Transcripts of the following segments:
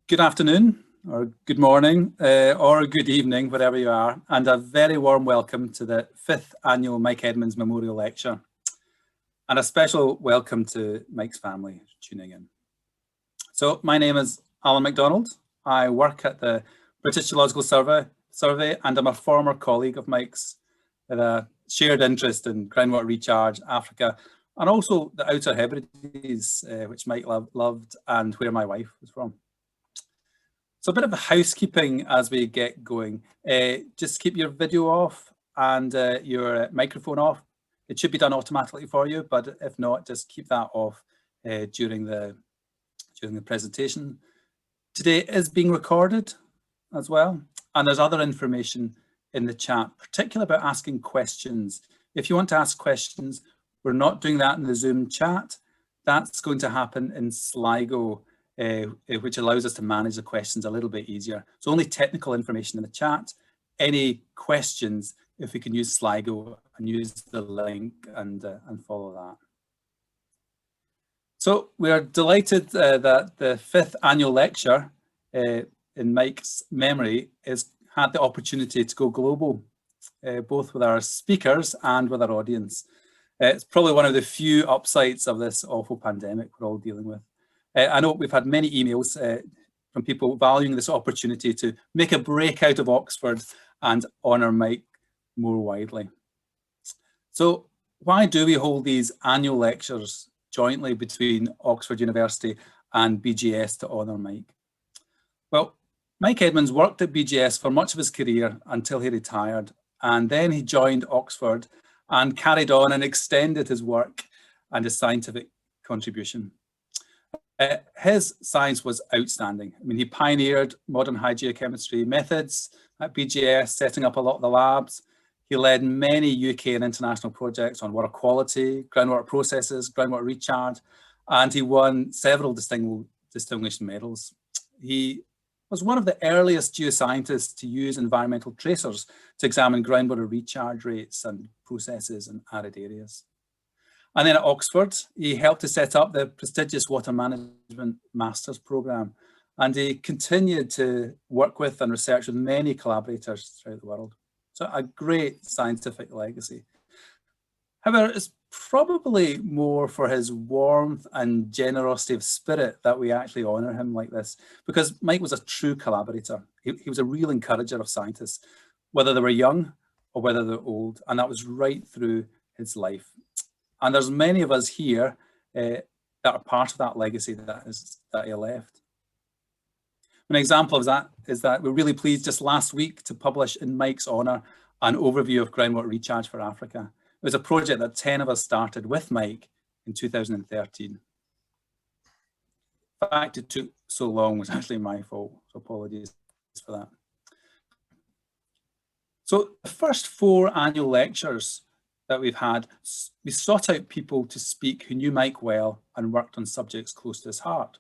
Good afternoon, or good morning, or good evening, wherever you are, and a very warm welcome to the 5th Annual Mike Edmunds Memorial Lecture, and a special welcome to Mike's family tuning in. So, my name is Alan MacDonald. I work at the British Geological Survey, and I'm a former colleague of Mike's with a shared interest in groundwater recharge, Africa, and also the Outer Hebrides, which Mike loved, and where my wife was from. So a bit of housekeeping as we get going. Just keep your video off and your microphone off. It should be done automatically for you, but if not, just keep that off during the presentation. Today is being recorded as well, and there's other information in the chat, particularly about asking questions. If you want to ask questions, we're not doing that in the Zoom chat. That's going to happen in Sligo, which allows us to manage the questions a little bit easier. So only technical information in the chat. Any questions, if we can use Sligo and use the link and follow that. So we are delighted that the 5th annual lecture in Mike's memory has had the opportunity to go global, both with our speakers and with our audience. It's probably one of the few upsides of this awful pandemic we're all dealing with. I know we've had many emails from people valuing this opportunity to make a break out of Oxford and honour Mike more widely. So why do we hold these annual lectures jointly between Oxford University and BGS to honour Mike? Well, Mike Edmunds worked at BGS for much of his career until he retired, and then he joined Oxford and carried on and extended his work and his scientific contribution. His science was outstanding. I mean, he pioneered modern high geochemistry methods at BGS, setting up a lot of the labs. He led many UK and international projects on water quality, groundwater processes, groundwater recharge, and he won several distinguished medals. He was one of the earliest geoscientists to use environmental tracers to examine groundwater recharge rates and processes in arid areas. And then at Oxford, he helped to set up the prestigious Water Management Masters Programme, and he continued to work with and research with many collaborators throughout the world. So a great scientific legacy. However, it's probably more for his warmth and generosity of spirit that we actually honour him like this, because Mike was a true collaborator. He was a real encourager of scientists, whether they were young or whether they're old, and that was right through his life. And there's many of us here that are part of that legacy that he left. An example of that is that we're really pleased just last week to publish in Mike's honour an overview of groundwater recharge for Africa. It was a project that 10 of us started with Mike in 2013. The fact it took so long was actually my fault, so apologies for that. So the first 4 annual lectures that we've had, we sought out people to speak who knew Mike well and worked on subjects close to his heart.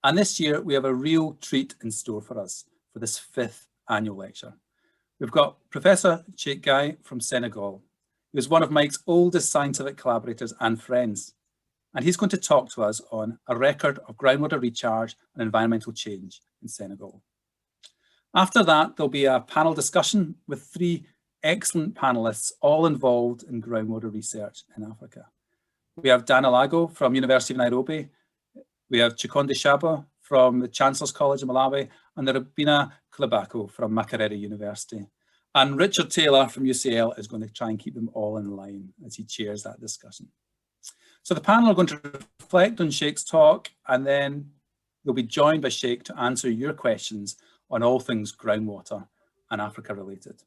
And this year we have a real treat in store for us for this 5th annual lecture. We've got Professor Cheikh B from Senegal, who is one of Mike's oldest scientific collaborators and friends. And he's going to talk to us on a record of groundwater recharge and environmental change in Senegal. After that, there'll be a panel discussion with 3 excellent panelists, all involved in groundwater research in Africa. We have Olago from University of Nairobi. We have Chikondi Shaba from the Chancellor's College in Malawi, and Robinah Kulabako from Makerere University. And Richard Taylor from UCL is going to try and keep them all in line as he chairs that discussion. So the panel are going to reflect on Cheikh's talk, and then they'll be joined by Cheikh to answer your questions on all things groundwater and Africa related.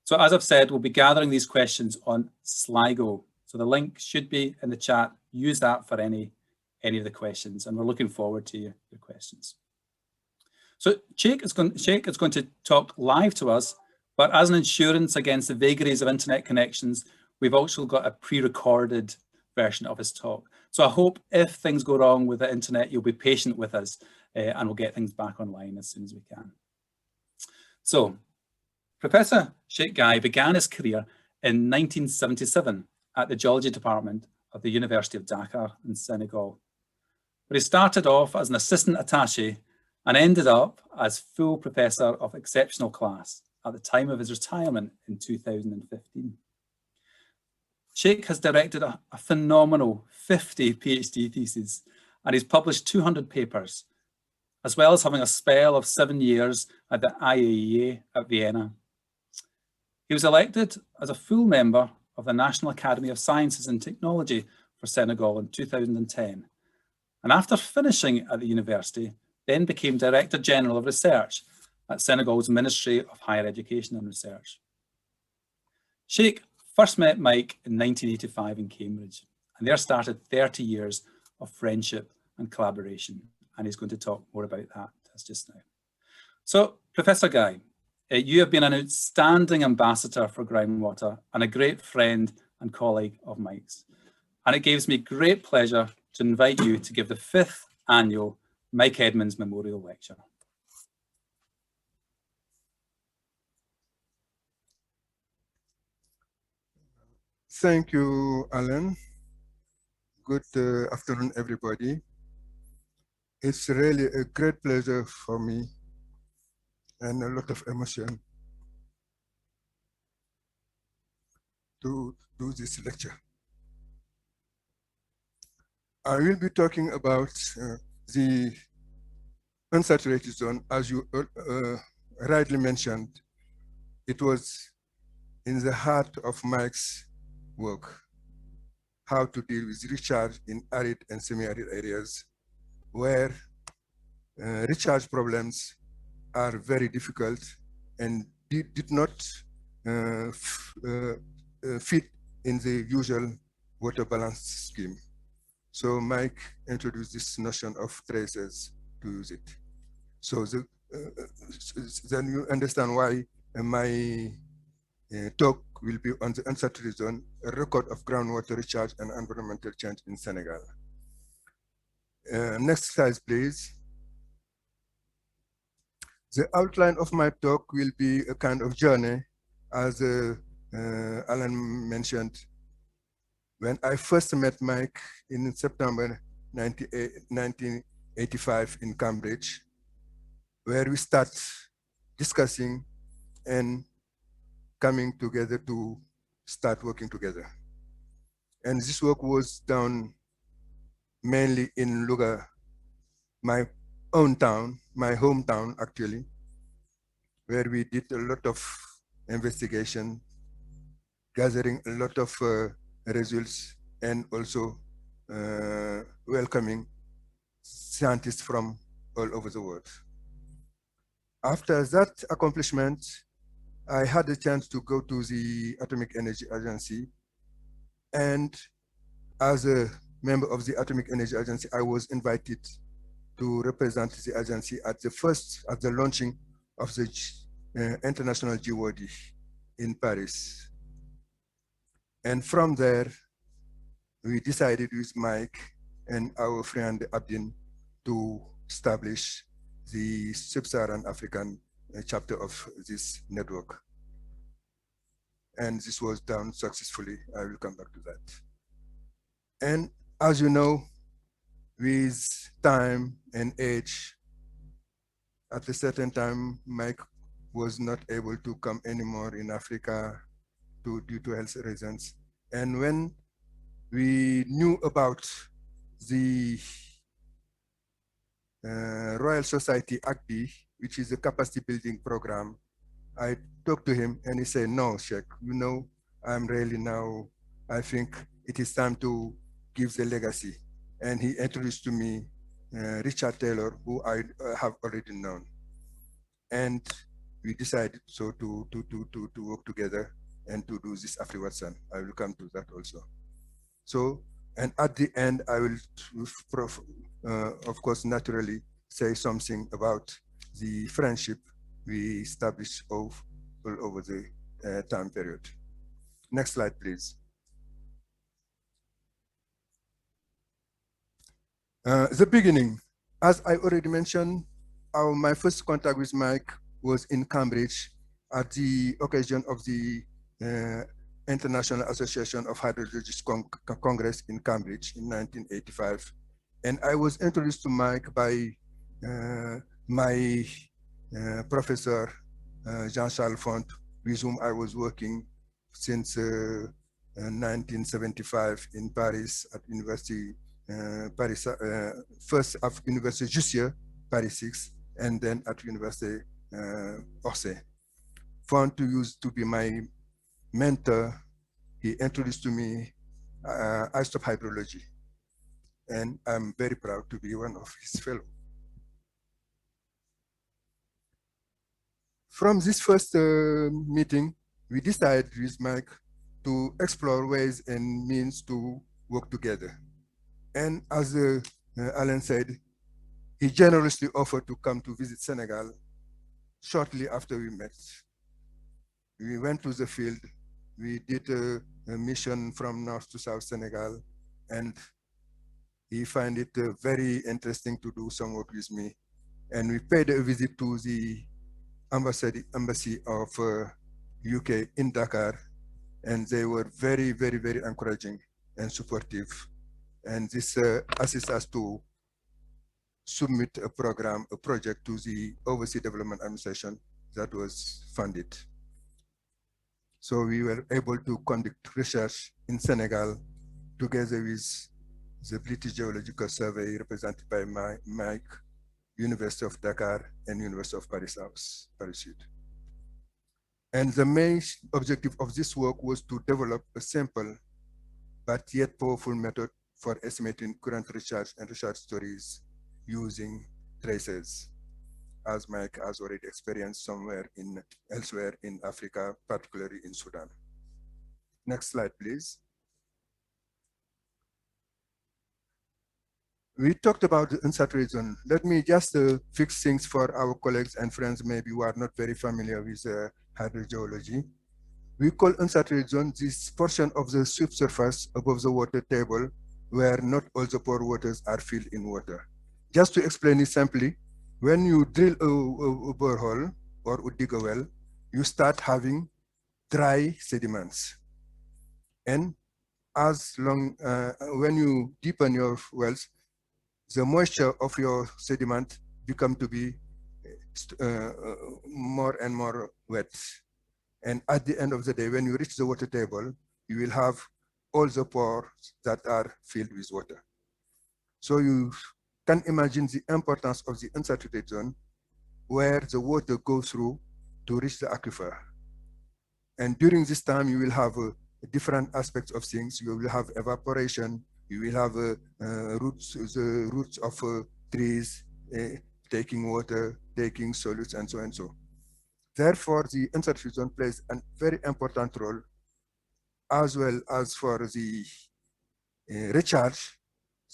So as I've said, we'll be gathering these questions on Sligo. So the link should be in the chat. Use that for any of the questions, and we're looking forward to your questions. So Cheikh is going to talk live to us, but as an insurance against the vagaries of internet connections, we've also got a pre-recorded version of his talk. So I hope if things go wrong with the internet, you'll be patient with us and we'll get things back online as soon as we can. So Professor Cheikh B began his career in 1977 at the Geology Department of the University of Dakar in Senegal. where he started off as an assistant attaché and ended up as full professor of exceptional class at the time of his retirement in 2015. Cheikh has directed a phenomenal 50 PhD theses, and he's published 200 papers, as well as having a spell of 7 years at the IAEA at Vienna. He was elected as a full member of the National Academy of Sciences and Technology for Senegal in 2010. And after finishing at the university, then became Director General of Research at Senegal's Ministry of Higher Education and Research. Cheikh first met Mike in 1985 in Cambridge, and there started 30 years of friendship and collaboration. And he's going to talk more about that just now. So, Professor Gaye, you have been an outstanding ambassador for Groundwater and a great friend and colleague of Mike's. And it gives me great pleasure to invite you to give the 5th annual Mike Edmunds Memorial Lecture. Thank you, Alan. Good afternoon, everybody. It's really a great pleasure for me and a lot of emotion to do this lecture. I will be talking about the unsaturated zone. As you rightly mentioned, it was in the heart of Mike's work, how to deal with recharge in arid and semi-arid areas where recharge problems are very difficult and did not fit in the usual water balance scheme. So Mike introduced this notion of traces to use it. So then you understand why my talk will be on the unsaturated zone, a record of groundwater recharge and environmental change in Senegal. Next slide, please. The outline of my talk will be a kind of journey, as Alan mentioned. When I first met Mike in September 1985 in Cambridge, where we start discussing and coming together to start working together. And this work was done mainly in Louga, my own town, my hometown actually, where we did a lot of investigation, gathering a lot of results, and also welcoming scientists from all over the world. After that accomplishment, I had a chance to go to the Atomic Energy Agency, and as a member of the Atomic Energy Agency, I was invited to represent the agency at the launching of the International GWOD in Paris. And from there, we decided with Mike and our friend Abdin to establish the Sub-Saharan African chapter of this network. And this was done successfully. I will come back to that. And as you know, with time and age, at a certain time, Mike was not able to come anymore in Africa due to health reasons. And when we knew about the Royal Society ACB, which is a capacity building program, I talked to him and he said, no, Cheikh, you know, I'm really now, I think it is time to give the legacy. And he introduced to me Richard Taylor, who I have already known. And we decided so to work together and to do this after Watson. I will come to that also. So, and at the end, I will, of course, naturally say something about the friendship we established all over the time period. Next slide, please. The beginning, as I already mentioned, my first contact with Mike was in Cambridge at the occasion of the International Association of Hydrologists Congress in Cambridge in 1985. And I was introduced to Mike by my professor, Jean-Charles Font, with whom I was working since 1975 in Paris at University Paris, first at University Jussieu, Paris 6, and then at University Orsay. Font used to be my mentor. He introduced to me isotope hydrology, and I'm very proud to be one of his fellows. From this first meeting, we decided with Mike to explore ways and means to work together. And as Alan said, he generously offered to come to visit Senegal shortly after we met. We went to the field. We did a mission from north to south Senegal, and he found it very interesting to do some work with me. And we paid a visit to the embassy of UK in Dakar, and they were very, very, very encouraging and supportive. And this assists us to submit a project to the Overseas Development Administration that was funded. So we were able to conduct research in Senegal together with the British Geological Survey represented by Mike, University of Dakar, and University of Paris Sud. And the main objective of this work was to develop a simple but yet powerful method for estimating current recharge and recharge stories using traces, as Mike has already experienced elsewhere in Africa, particularly in Sudan. Next slide, please. We talked about the unsaturated zone. Let me just fix things for our colleagues and friends maybe who are not very familiar with hydrogeology. We call unsaturated zone this portion of the subsurface above the water table where not all the pore waters are filled in water. Just to explain it simply, when you drill a borehole or dig a well, you start having dry sediments. And when you deepen your wells, the moisture of your sediment become to be more and more wet. And at the end of the day, when you reach the water table, you will have all the pores that are filled with water. So you can imagine the importance of the unsaturated zone where the water goes through to reach the aquifer. And during this time, you will have different aspects of things. You will have evaporation, you will have the roots of trees taking water, taking solutes, and so and so. Therefore, the unsaturated zone plays a very important role, as well as for the recharge,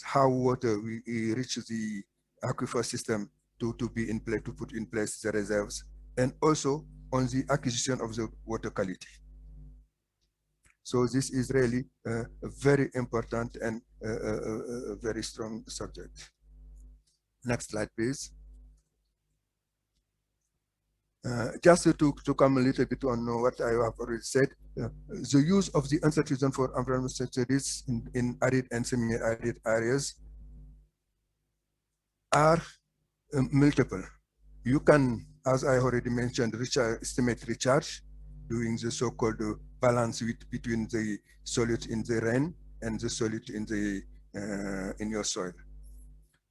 how water we reach the aquifer system to be in place, to put in place the reserves, and also on the acquisition of the water quality. So this is really a very important and a very strong subject. Next slide, please. Just to come a little bit on what I have already said, the use of the unsaturated zone for environmental studies in arid and semi-arid areas are multiple. You can, as I already mentioned, estimate recharge, doing the so-called balance between the solute in the rain and the solute in your soil.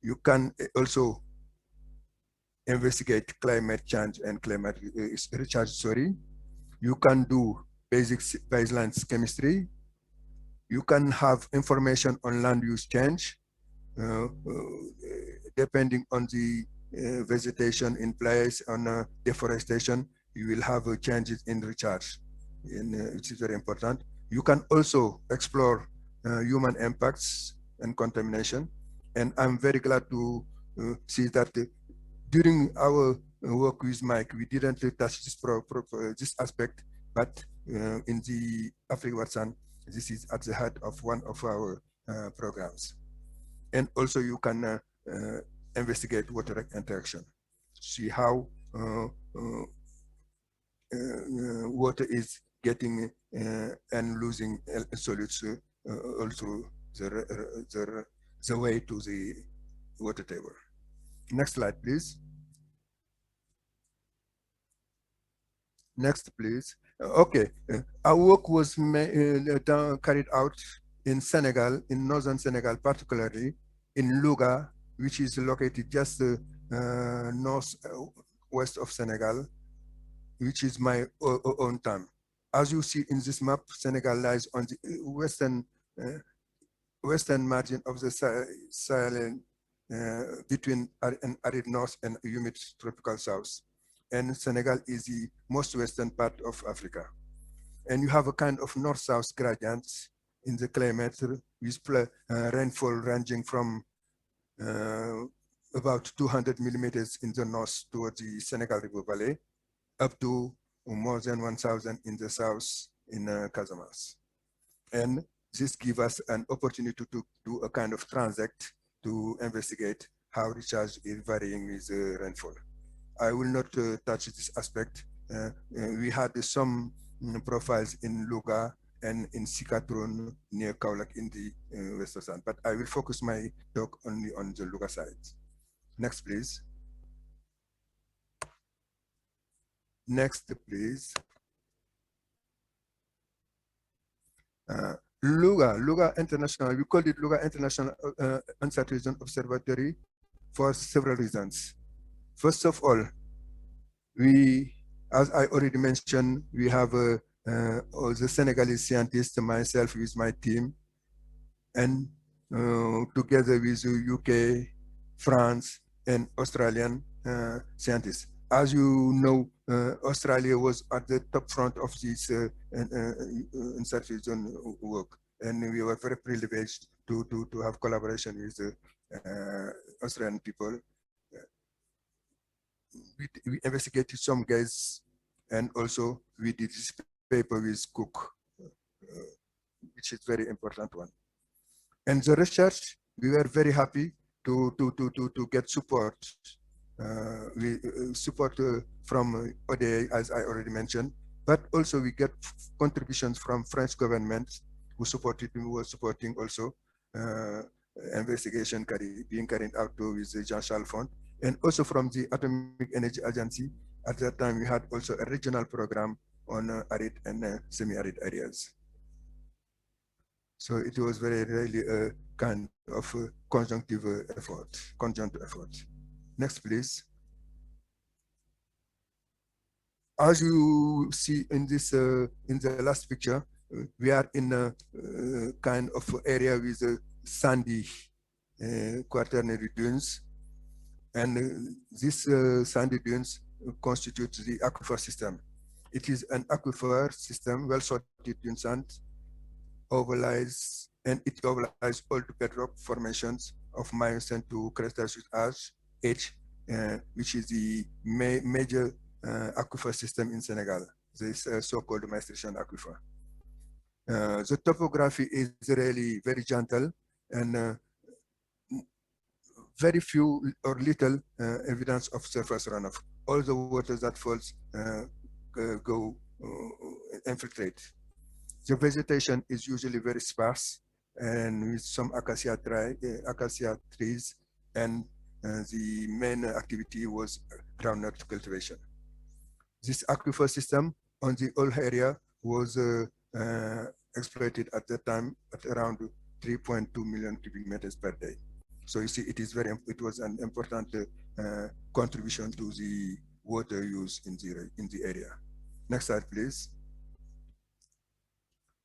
You can also investigate climate change and climate recharge. You can do basic baseline chemistry. You can have information on land use change, depending on the vegetation in place, on deforestation. You will have changes in recharge, which is very important. You can also explore human impacts and contamination. And I'm very glad to see that during our work with Mike, we didn't touch this aspect, but in the Africa, this is at the heart of one of our programs. And also you can investigate water interaction, see how water is getting and losing solutes all through the the way to the water table. Next slide, please. Next, please. Okay, our work was carried out in Senegal, in northern Senegal, particularly in Louga, which is located just northwest of Senegal, which is my own town. As you see in this map, Senegal lies on the western margin of the Sahel, between an arid north and humid tropical south. And Senegal is the most western part of Africa. And you have a kind of north-south gradient in the climate with rainfall ranging from about 200 millimeters in the north towards the Senegal River Valley, up to more than 1,000 in the south in Casamance. And this gives us an opportunity to do a kind of transect to investigate how recharge is varying with rainfall. I will not touch this aspect. We had some profiles in Louga and in Sikatron near Kaolack in the Western Sand, but I will focus my talk only on the Louga side. Next, please. Next, please. Louga International, we called it Louga International Unsaturated Zone Observatory for several reasons. First of all, we, as I already mentioned, we have all the Senegalese scientists, myself with my team, and together with UK, France, and Australian scientists. As you know, Australia was at the top front of this Unsaturated Zone work, and we were very privileged to have collaboration with the Australian people. We investigated some guys, and also we did this paper with Cook, which is very important one. And the research, we were very happy to get support. Support from ODA, as I already mentioned, but also we get contributions from French government who were supporting also investigation being carried out with the Jean-Charles Fund, and also from the Atomic Energy Agency. At that time, we had also a regional program on arid and semi-arid areas. So it was really a kind of conjoint effort. Next, please. As you see in this, in the last picture, we are in a kind of area with sandy quaternary dunes, and this sandy dunes constitute the aquifer system. It is an aquifer system, well-sorted dune sand, overlies, and it overlies all the bedrock formations of Miocene to Cretaceous age, which is the major aquifer system in Senegal, this so-called maestration aquifer. The topography is really very gentle, and very few or little evidence of surface runoff. All the water that falls infiltrate. The vegetation is usually very sparse, and with some acacia trees, and the main activity was groundnut cultivation. This aquifer system on the whole area was exploited at that time at around 3.2 million cubic meters per day. So you see, it was an important contribution to the water use in the area. Next slide, please.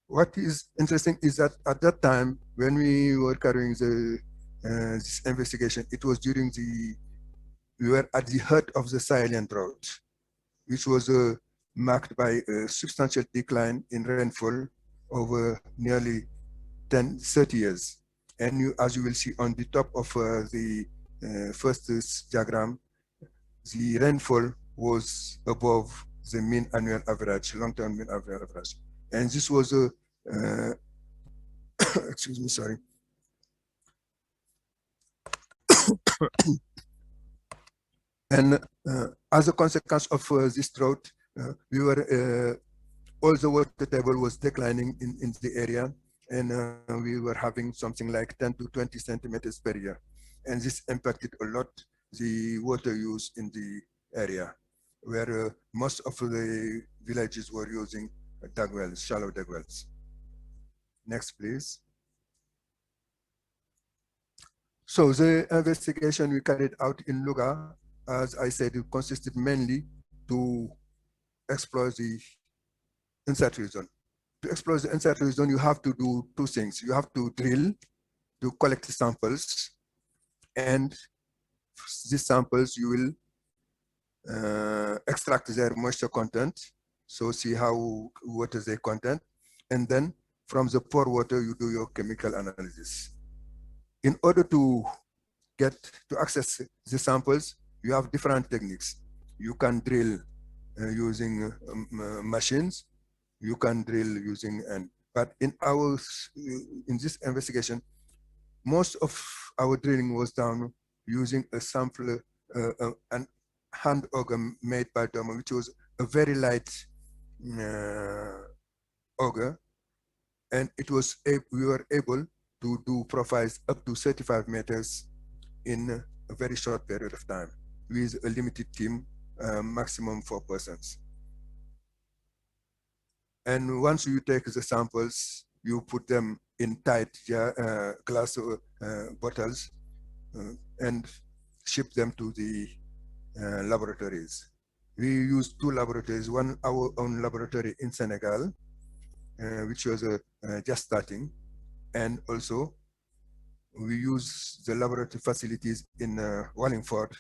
What is interesting is that at that time, when we were carrying this investigation, it was during we were at the heart of the Sahaelian drought, which was marked by a substantial decline in rainfall over nearly 30 years. And as you will see on the top of the first diagram, the rainfall was above the mean annual average, long-term mean annual average. And this was a, excuse me, sorry. And as a consequence of this drought, all the water table was declining in the area, and we were having something like 10 to 20 centimeters per year. And this impacted a lot the water use in the area, where most of the villages were using dug wells, shallow dug wells. Next, please. So the investigation we carried out in Luga, as I said, it consisted mainly to explore the Unsaturated Zone. To explore the Unsaturated Zone, you have to do two things. You have to drill, to collect samples, and these samples you will extract their moisture content, so see what is their content, and then from the pore water you do your chemical analysis. In order to access the samples, you have different techniques. You can drill using machines. You can drill using but in this investigation, most of our drilling was done using a sample, an hand auger made by Domo, which was a very light auger, and we were able to do profiles up to 35 meters in a very short period of time with a limited team, maximum 4 persons. And once you take the samples, you put them in tight glass bottles and ship them to the laboratories. We used 2 laboratories, one our own laboratory in Senegal, which was just starting, and also we use the laboratory facilities in Wallingford.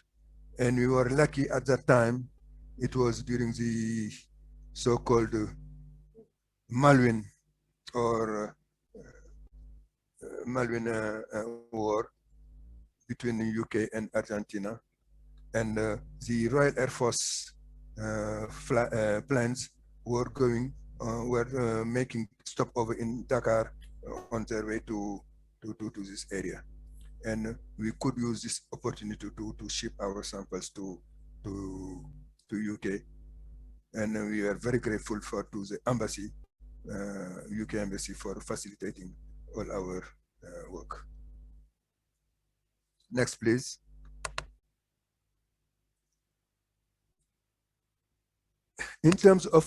And we were lucky at that time. It was during the so-called Malwin or Malwin war between the UK and Argentina. And the Royal Air Force planes were making stopover in Dakar on their way to this area. And we could use this opportunity to ship our samples to UK. And we are very grateful to the embassy, UK embassy, for facilitating all our work. Next, please. In terms of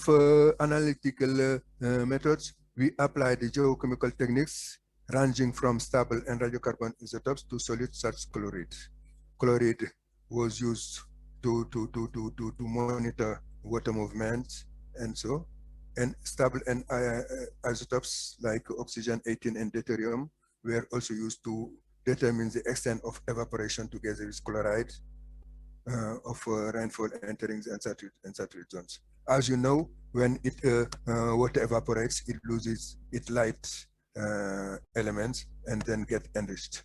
analytical methods, we applied the geochemical techniques ranging from stable and radiocarbon isotopes to solid such chloride. Chloride was used to monitor water movements and so, and stable and isotopes like oxygen 18 and deuterium were also used to determine the extent of evaporation together with chloride of rainfall entering the unsaturated zones. As you know, when water evaporates, it loses its light elements and then get enriched.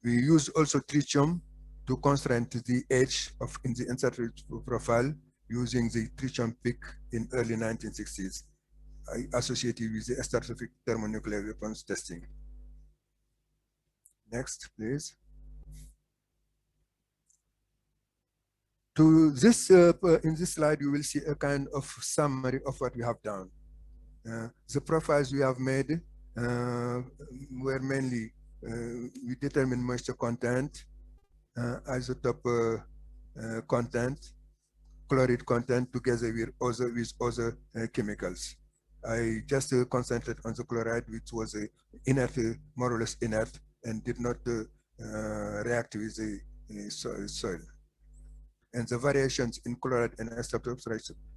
We use also tritium to constrain the edge in the unsaturated profile using the tritium peak in early 1960s, associated with the stratospheric thermonuclear weapons testing. Next, please. To this, in this slide, you will see a kind of summary of what we have done. The profiles we have made were mainly, we determined moisture content, isotope content, chloride content, together with other chemicals. I just concentrated on the chloride, which was inert, more or less inert, and did not react with the soil. And the variations in chloride and isotopes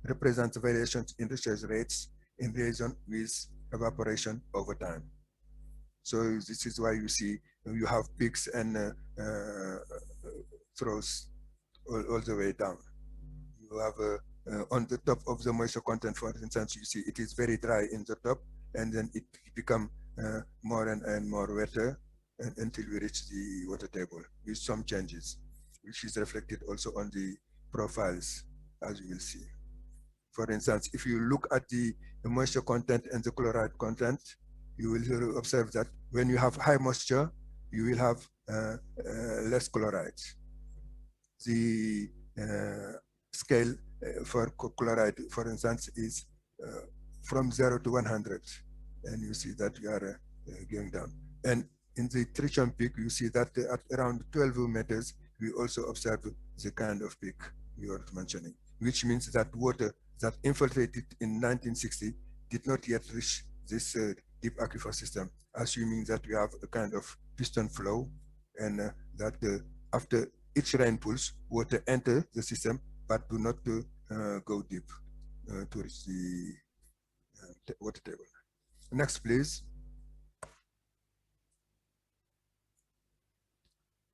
represent the variations in research rates in relation with evaporation over time. So this is why you see you have peaks and throws all the way down. You have on the top of the moisture content, for instance, you see it is very dry in the top, and then it become more and more wetter until we reach the water table with some changes, which is reflected also on the profiles, as you will see. For instance, if you look at the moisture content and the chloride content, you will observe that when you have high moisture, you will have less chloride. The scale for chloride, for instance, is from 0 to 100. and you see that we are going down. And in the tritium peak, you see that at around 12 meters, we also observe the kind of peak you were mentioning, which means that water that infiltrated in 1960 did not yet reach this deep aquifer system, assuming that we have a kind of piston flow, and that after each rain pulse, water enter the system, but do not go deep to reach the water table. Next, please.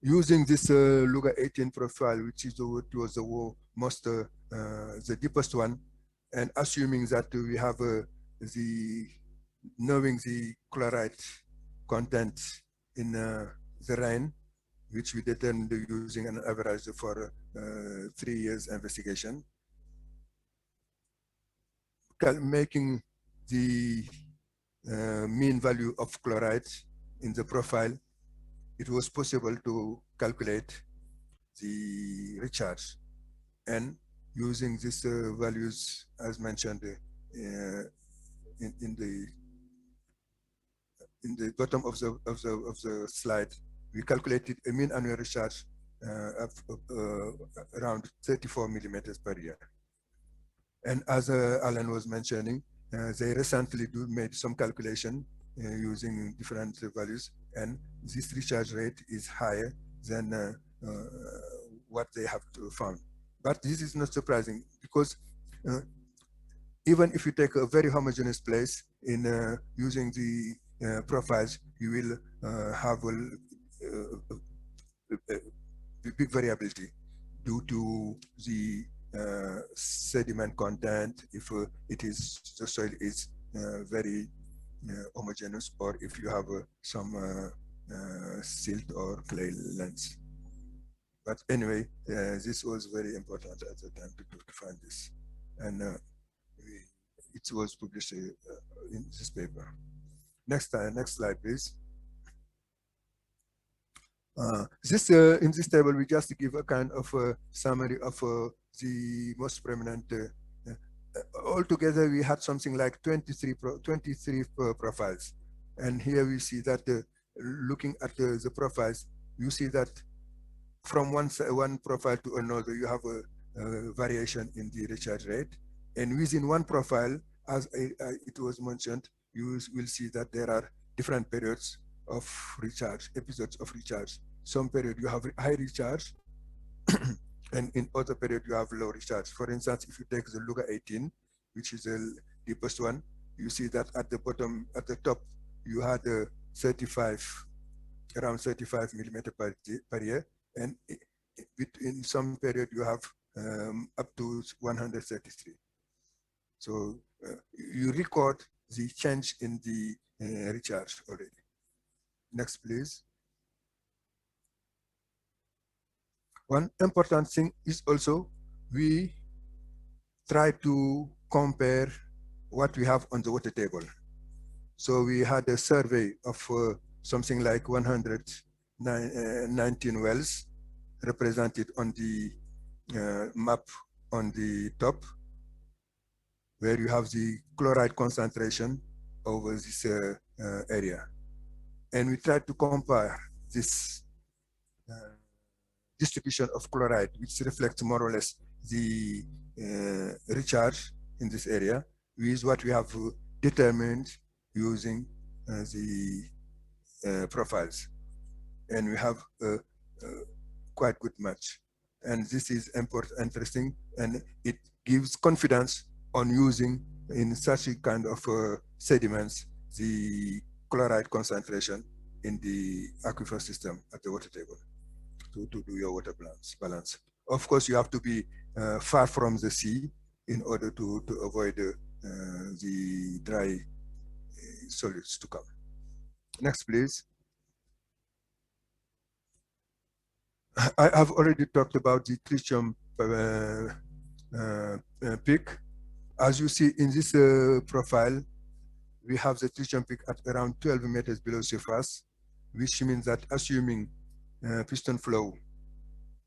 Using this Luga 18 profile, which is was the most the deepest one, and assuming that we have knowing the chloride content in the rain, which we determined using an average for 3 years investigation, making the mean value of chloride in the profile, it was possible to calculate the recharge, and using these values as mentioned in the bottom of the slide, we calculated a mean annual recharge of around 34 millimeters per year. And as Alan was mentioning, they recently made some calculation using different values, and this recharge rate is higher than what they have found. But this is not surprising, because even if you take a very homogeneous place in using the profiles, you will have a big variability due to the sediment content, if the soil is very homogeneous, or if you have some silt or clay lands. But anyway, this was very important at the time to find this, and it was published in this paper. Next slide, please. In this table, we just give a kind of summary of the most prominent. Altogether, we had something like 23 profiles, and here we see that looking at the profiles, you see that from one profile to another, you have a variation in the recharge rate, and within one profile, as it was mentioned, you will see that there are different periods of recharge, episodes of recharge. Some period you have high recharge, and in other period you have low recharge. For instance, if you take the Luga 18, which is the deepest one, you see that at the bottom, at the top, you had around 35 millimeter per year, and in some period you have up to 133. So you record the change in the recharge already. Next, please. One important thing is also we try to compare what we have on the water table. So we had a survey of something like 119 wells represented on the map on the top, where you have the chloride concentration over this area. And we try to compare this distribution of chloride, which reflects more or less the recharge in this area, with what we have determined using the profiles. And we have a quite good match. And this is interesting, and it gives confidence on using in such a kind of sediments the chloride concentration in the aquifer system at the water table to do your water balance. Of course, you have to be far from the sea in order to avoid the dry solids to come. Next, please. I have already talked about the tritium peak. As you see in this profile, we have the tritium peak at around 12 meters below surface, which means that assuming piston flow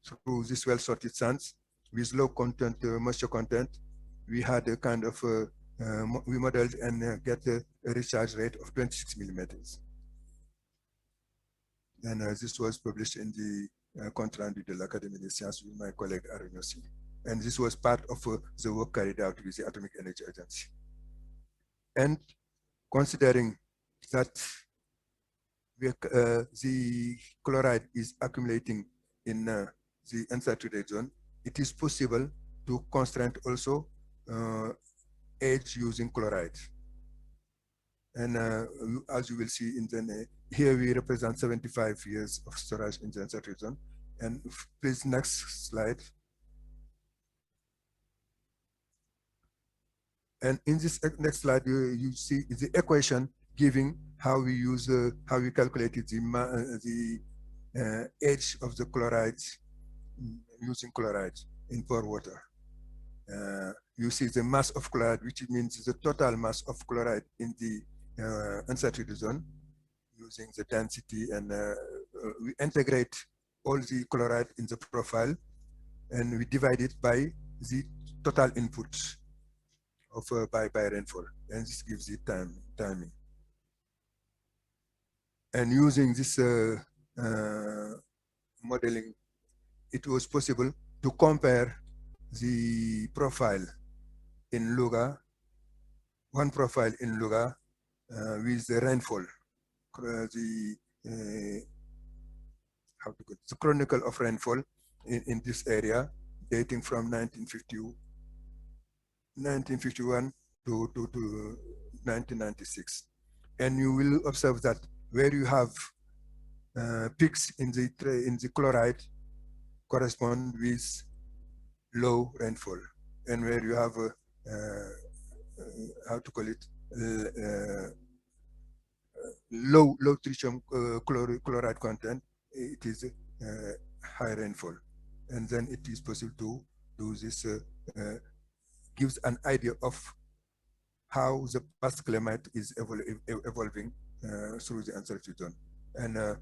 through this well-sorted sands with low content, moisture content, we had a kind of we modeled and get a recharge rate of 26 millimeters. And this was published in the compte rendu de l'Académie des Sciences with my colleague Arinosi. And this was part of the work carried out with the Atomic Energy Agency. And considering that the chloride is accumulating in the unsaturated zone, it is possible to constrain also age using chloride. And as you will see in the here we represent 75 years of storage in the unsaturated zone. And please, next slide. And in this next slide, you see the equation giving how we use how we calculated the age of the chlorides using chloride in pure water. You see the mass of chloride, which means the total mass of chloride in the unsaturated zone, using the density, and we integrate all the chloride in the profile, and we divide it by the total input of by rainfall, and this gives the timing. And using this modeling, it was possible to compare the profile in Luga, one profile in Luga with the rainfall, the chronicle of rainfall in this area dating from 1951 to 1996. And you will observe that where you have peaks in the chloride correspond with low rainfall, and where you have how to call it low tritium chloride content, it is high rainfall, and then it is possible to do this. Gives an idea of how the past climate is evolving through the unsaturated zone. And a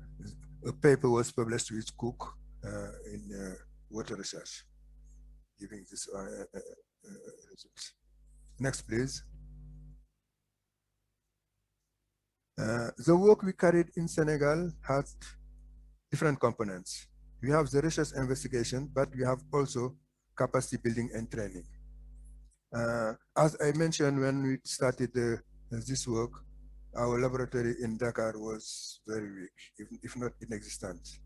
paper was published with Cook in Water Research, giving this results. Next, please. The work we carried in Senegal has different components. We have the research investigation, but we have also capacity building and training. As I mentioned when we started this work, our laboratory in Dakar was very weak, if not inexistent.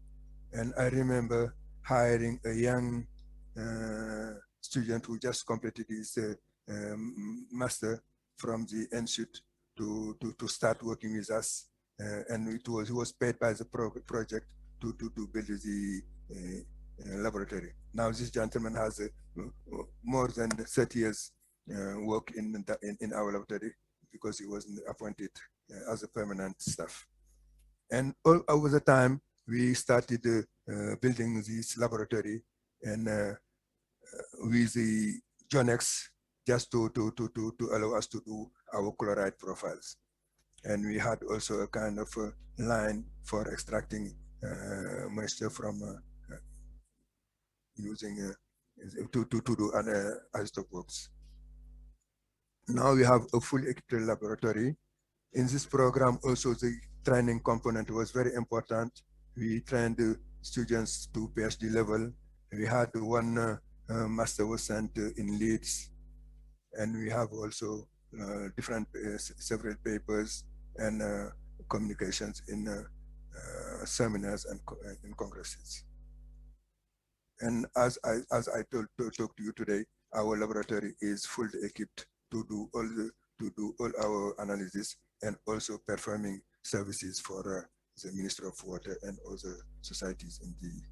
And I remember hiring a young student who just completed his master from the institute to start working with us. And he was paid by the project to build the laboratory. Now this gentleman has more than 30 years work in our laboratory, because he was appointed as a permanent staff. And all over the time, we started building this laboratory, and with the Jonex, just to allow us to do our chloride profiles. And we had also a kind of line for extracting moisture from using to do an isotope works. Now we have a fully equipped laboratory. In this program, also the training component was very important. We trained students to PhD level. We had one master was sent in Leeds, and we have also different several papers and communications in seminars and in congresses. And as I talked to you today, our laboratory is fully equipped to do all our analysis, and also performing services for the Ministry of Water and other societies in the.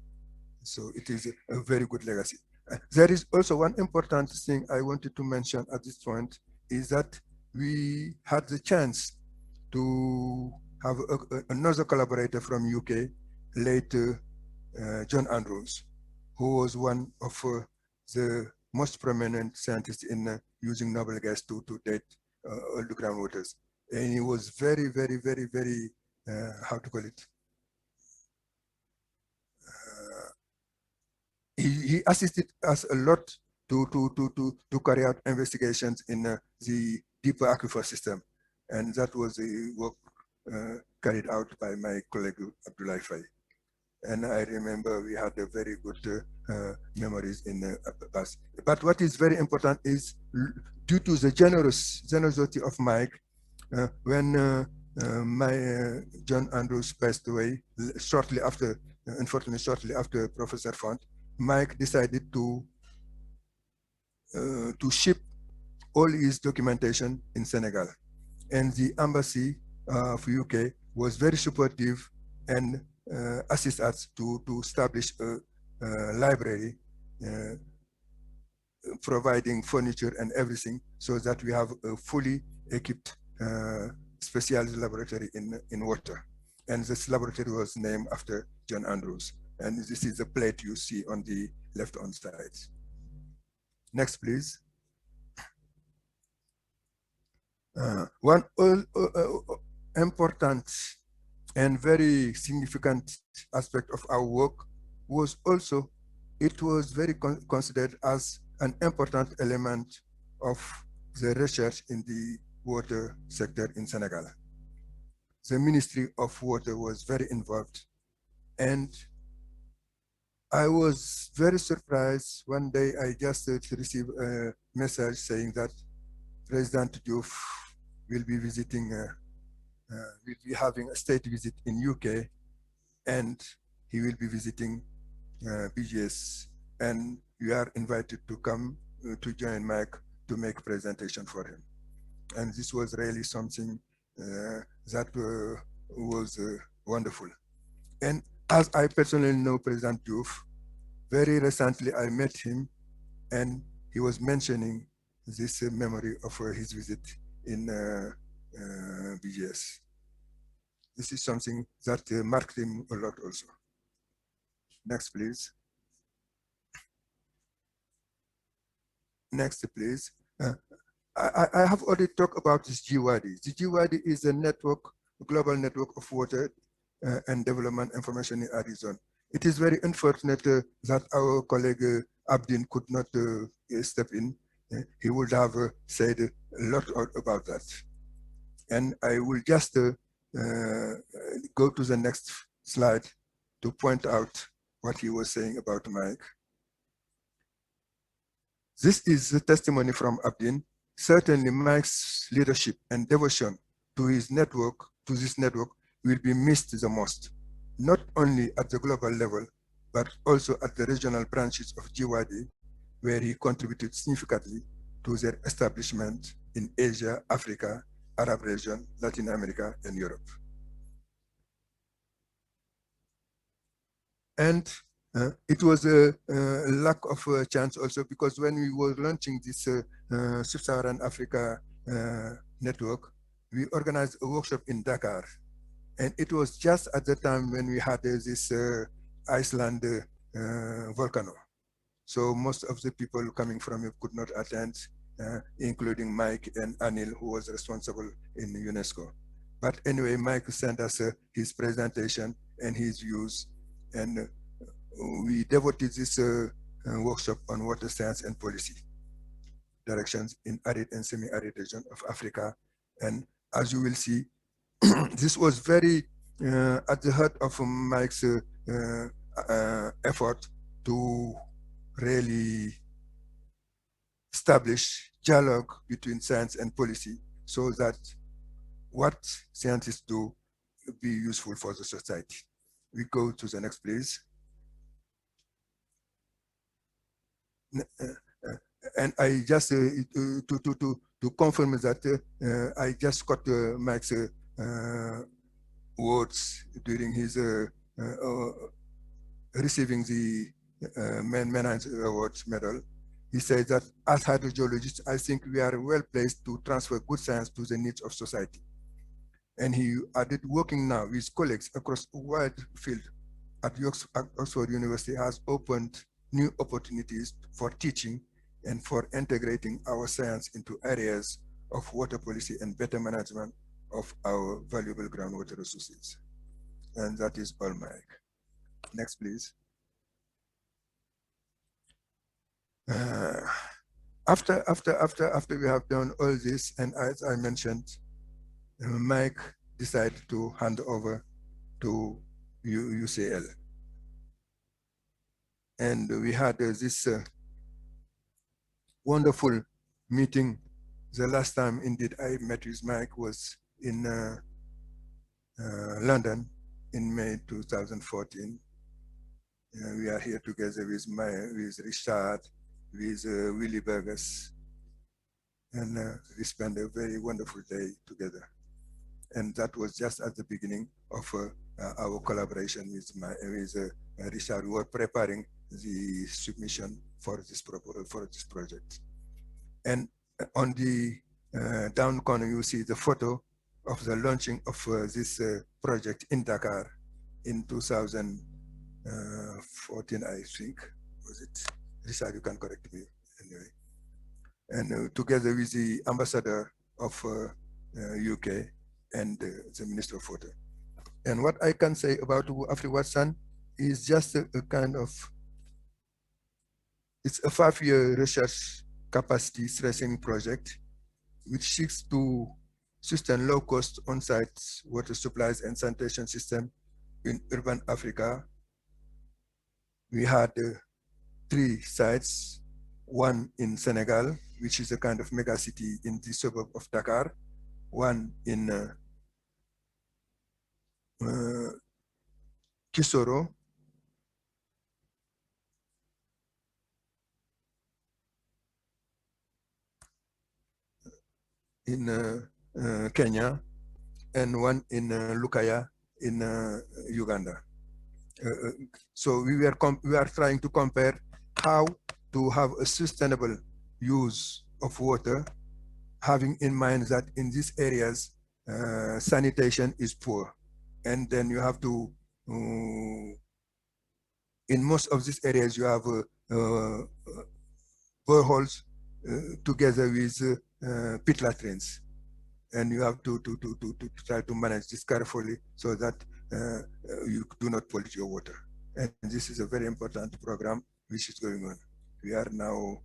So it is a very good legacy. There is also one important thing I wanted to mention at this point, is that we had the chance to have another collaborator from UK, late John Andrews, who was one of the most prominent scientists in using noble gas to date all the groundwaters. And he was very, very, very, very, how to call it? He assisted us a lot to carry out investigations in the deeper aquifer system. And that was a work carried out by my colleague Abdullah Faye. And I remember we had a very good memories in the past. But what is very important is due to the generosity of Mike, when my John Andrews passed away shortly after, unfortunately shortly after Professor Font, Mike decided to ship all his documentation in Senegal. And the embassy of UK was very supportive and assist us to establish a library, providing furniture and everything, so that we have a fully equipped specialist laboratory in water. And this laboratory was named after John Andrews. And this is the plate you see on the left-hand side. Next, please. One important and very significant aspect of our work was also, it was very considered as an important element of the research in the water sector in Senegal. The Ministry of Water was very involved, and I was very surprised. One day I just received a message saying that President Diop will be visiting, will be having a state visit in UK, and he will be visiting BGS, and you are invited to come to join Mike to make a presentation for him. And this was really something that was wonderful. And as I personally know President Diop, very recently I met him, and he was mentioning this memory of his visit in BGS. This is something that marked him a lot also. Next, please. Next, please. I have already talked about this GWADI. The GWADI is a network, a global network of water and development information in Arizona. It is very unfortunate that our colleague Abdin could not step in. He would have said a lot about that. And I will just go to the next slide to point out what he was saying about Mike. This is the testimony from Abdin. Certainly Mike's leadership and devotion to his network, to this network, will be missed the most, not only at the global level, but also at the regional branches of GWADI, where he contributed significantly to their establishment in Asia, Africa, Arab region, Latin America, and Europe. And it was a lack of a chance also, because when we were launching this Sub-Saharan Africa network, we organized a workshop in Dakar. And it was just at the time when we had this Iceland volcano. So most of the people coming from it could not attend, including Mike and Anil, who was responsible in UNESCO. But anyway, Mike sent us his presentation and his views, and we devoted this workshop on water science and policy directions in arid and semi-arid region of Africa. And as you will see, this was very at the heart of Mike's effort to really establish dialogue between science and policy, so that what scientists do be useful for the society. We go to the next, please. And I just to confirm that I just got Mike's words during his receiving the Menan's Awards medal. He said that as hydrogeologists, I think we are well placed to transfer good science to the needs of society. And he added, working now with colleagues across a wide field at Oxford University has opened new opportunities for teaching and for integrating our science into areas of water policy and better management of our valuable groundwater resources. And that is all, Mike. Next, please. After we have done all this, and as I mentioned, Mike decided to hand over to UCL. And we had this wonderful meeting. The last time indeed I met with Mike was in London in May 2014. We are here together with Richard, with Willy Burgess, and we spent a very wonderful day together. And that was just at the beginning of our collaboration with Richard. We were preparing the submission for this project. And on the down corner, you see the photo of the launching of this project in Dakar in 2014, I think. Was it? Richard, you can correct me anyway. And together with the ambassador of UK and the Minister of Water. And what I can say about Afri Watson is just a kind of, it's a 5-year research capacity strengthening project which seeks to sustain low-cost on-site water supplies and sanitation system in urban Africa. We had 3 sites, one in Senegal, which is a kind of mega city in the suburb of Dakar, one in Kisoro, in Kenya, and one in Lukaya in Uganda. So we are trying to compare how to have a sustainable use of water, having in mind that in these areas sanitation is poor, and then you have to in most of these areas you have boreholes together with pit latrines, and you have to try to manage this carefully so that you do not pollute your water. And this is a very important program which is going on. We are now,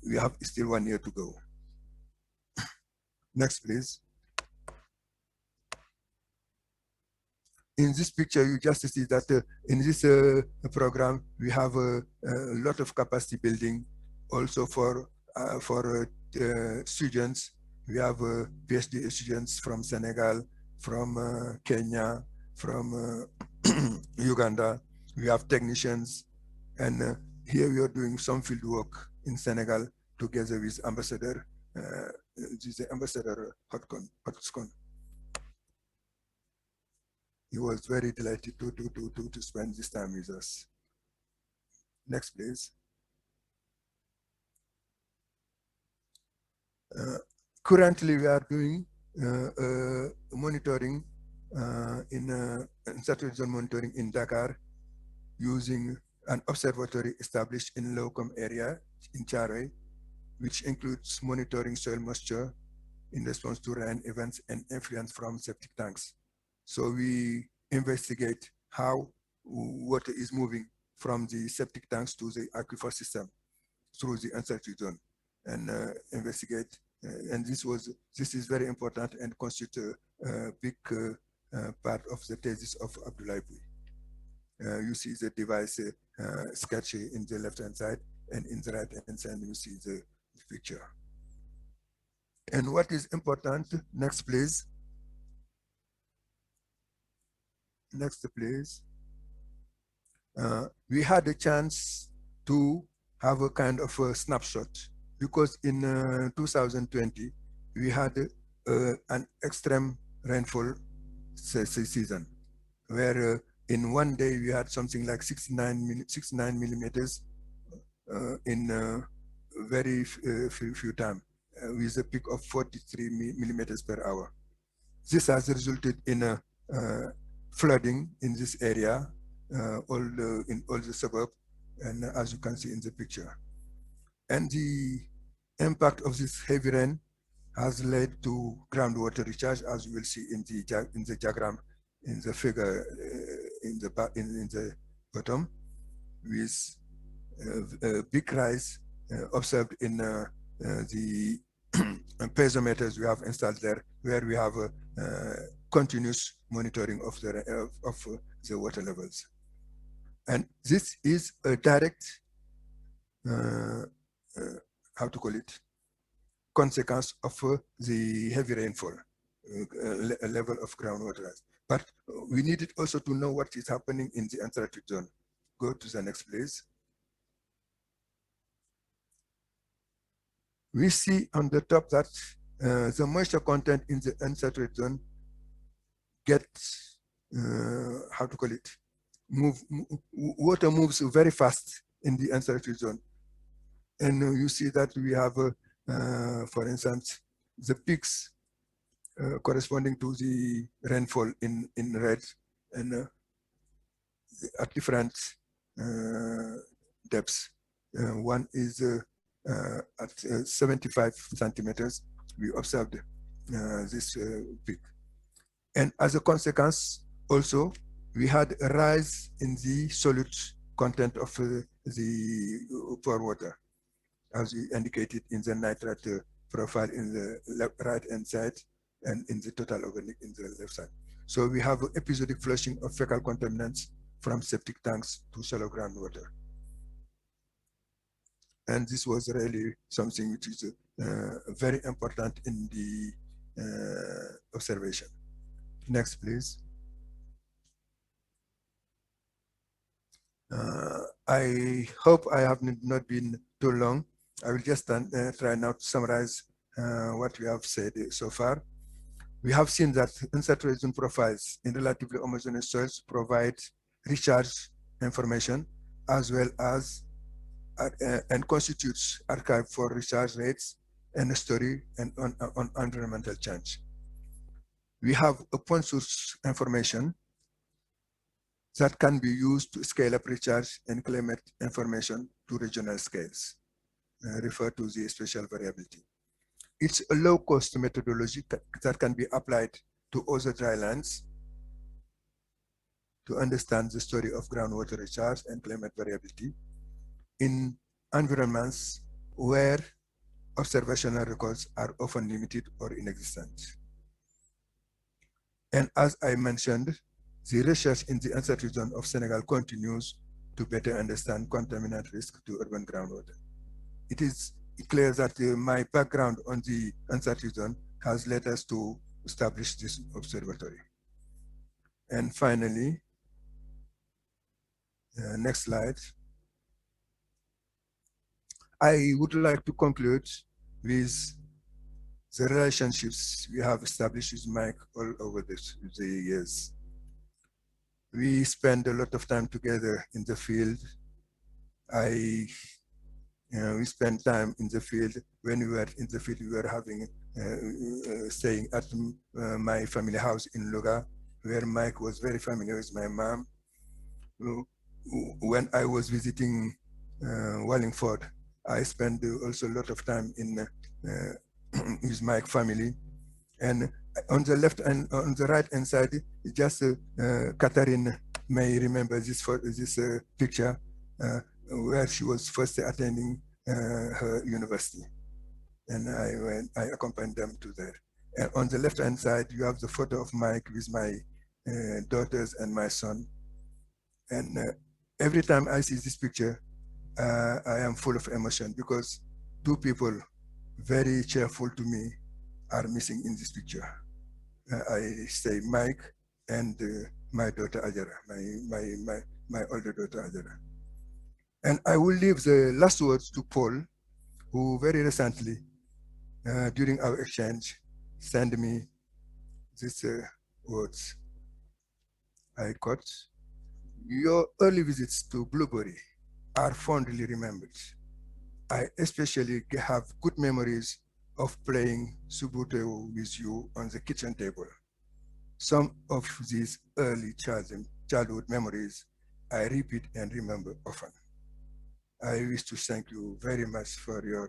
we have still 1 year to go. Next, please. In this picture, you just see that in this program, we have a lot of capacity building also for students. We have PhD students from Senegal, from Kenya, from Uganda. We have technicians, and here we are doing some field work in Senegal together with Ambassador Hotskon. He was very delighted to spend this time with us. Next, please. Currently, we are doing monitoring in Unsaturated Zone monitoring in Dakar using an observatory established in Locum area in Chare, which includes monitoring soil moisture in response to rain events and effluent from septic tanks. So we investigate how water is moving from the septic tanks to the aquifer system through the Unsaturated Zone, and investigate. And this is very important and constitutes a big part of the thesis of Abdoulaye Bouy. You see the device sketch in the left-hand side, and in the right-hand side you see the picture. And what is important, next please. Next please. We had a chance to have a kind of a snapshot, because in 2020 we had an extreme rainfall season, where in one day we had something like 69 millimeters in very few time, with a peak of 43 millimeters per hour. This has resulted in a flooding in this area, in all the suburb, and as you can see in the picture. And the impact of this heavy rain has led to groundwater recharge, as you will see in the diagram, in the figure in the bottom, with a big rise observed in the piezometers we have installed there, where we have continuous monitoring of the water levels. And this is a direct, how to call it, consequence of the heavy rainfall level of groundwater rise. But we needed also to know what is happening in the unsaturated zone. Go to the next, please. We see on the top that the moisture content in the unsaturated zone gets, how to call it, water moves very fast in the unsaturated zone. And you see that we have, for instance, the peaks corresponding to the rainfall in red and at different depths. One is at 75 centimeters. We observed this peak. And as a consequence, also, we had a rise in the solute content of the pore water, as we indicated in the nitrate profile in the right-hand side and in the total organic in the left side. So we have episodic flushing of fecal contaminants from septic tanks to shallow groundwater. And this was really something which is very important in the observation. Next, please. I hope I have not been too long. I will just try now to summarize what we have said so far. We have seen that unsaturated zone profiles in relatively homogeneous soils provide recharge information as well as and constitutes archive for recharge rates and a story and on environmental change. We have a point source information that can be used to scale up recharge and climate information to regional scales, refer to the spatial variability. It's a low-cost methodology that can be applied to other drylands to understand the story of groundwater recharge and climate variability in environments where observational records are often limited or inexistent. And as I mentioned, the research in the unsaturated zone of Senegal continues to better understand contaminant risk to urban groundwater. It is clear that my background on the unsaturated zone has led us to establish this observatory. And finally, next slide. I would like to conclude with the relationships we have established with Mike all over the years. We spend a lot of time together in the field. We spent time in the field. When we were in the field, we were having staying at my family house in Luga, where Mike was very familiar with my mom. When I was visiting Wallingford, I spent also a lot of time in with Mike's family. And on the left and on the right hand side, just Catherine may remember this picture where she was first attending her university. And I accompanied them to there. And on the left hand side, you have the photo of Mike with my daughters and my son. And every time I see this picture, I am full of emotion because two people very cheerful to me are missing in this picture. I say Mike and my daughter Ajara, my older daughter Ajara. And I will leave the last words to Paul, who very recently, during our exchange, sent me these words. I quote, "Your early visits to Blueberry are fondly remembered. I especially have good memories of playing Subuto with you on the kitchen table. Some of these early childhood memories I repeat and remember often. I wish to thank you very much for your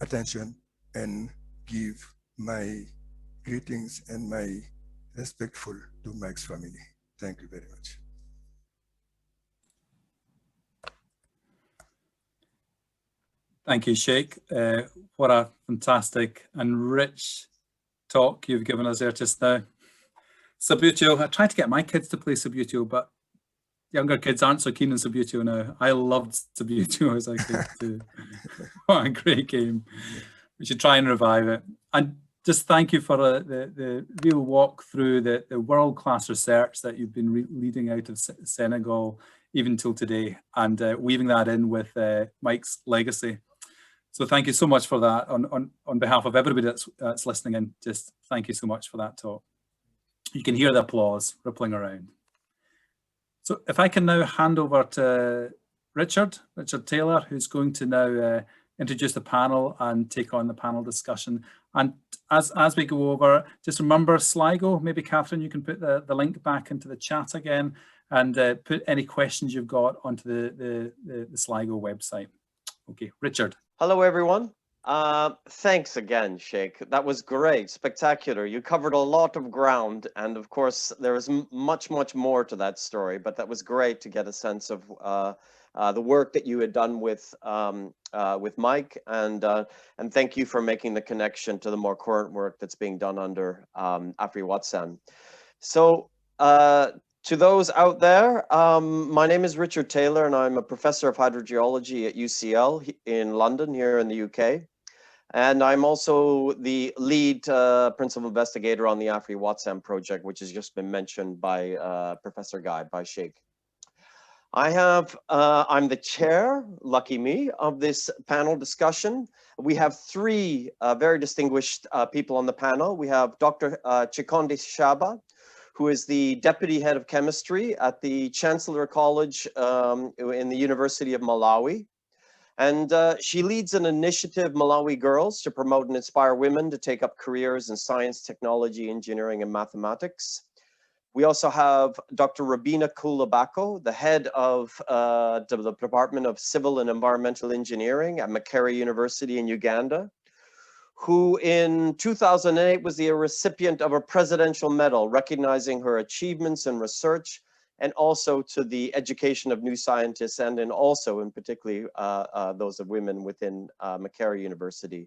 attention and give my greetings and my respectful to Mike's family. Thank you very much." Thank you, Cheikh. What a fantastic and rich talk you've given us there just now. Subutio, I tried to get my kids to play Subutio, but younger kids aren't so keen on Subutio now. I loved Subutio as a kid too. What a great game. We should try and revive it. And just thank you for the real walk through the world-class research that you've been leading out of Senegal even till today, and weaving that in with Mike's legacy. So thank you so much for that on behalf of everybody that's listening in. Just thank you so much for that talk. You can hear the applause rippling around. So if I can now hand over to Richard Taylor, who's going to now introduce the panel and take on the panel discussion. And as we go over, just remember Sligo. Maybe Catherine, you can put the link back into the chat again, and put any questions you've got onto the Sligo website. Okay, Richard. Hello, everyone. Thanks again, Cheikh. That was great, spectacular. You covered a lot of ground, and of course, there is much more to that story, but that was great to get a sense of the work that you had done with Mike, and thank you for making the connection to the more current work that's being done under AfriWatsan. So, to those out there, my name is Richard Taylor, and I'm a professor of hydrogeology at UCL in London, here in the UK. And I'm also the lead principal investigator on the AfriWatsan project, which has just been mentioned by Professor Gaye, by Cheikh. I'm the chair, lucky me, of this panel discussion. We have three very distinguished people on the panel. We have Dr. Chikondi Shaba, who is the deputy head of chemistry at the Chancellor College in the University of Malawi. And she leads an initiative, Malawi Girls, to promote and inspire women to take up careers in science, technology, engineering, and mathematics. We also have Dr. Robinah Kulabako, the head of the Department of Civil and Environmental Engineering at Makerere University in Uganda, who in 2008 was the recipient of a presidential medal recognizing her achievements in research and also to the education of new scientists, and also in particularly those of women within Makerere University.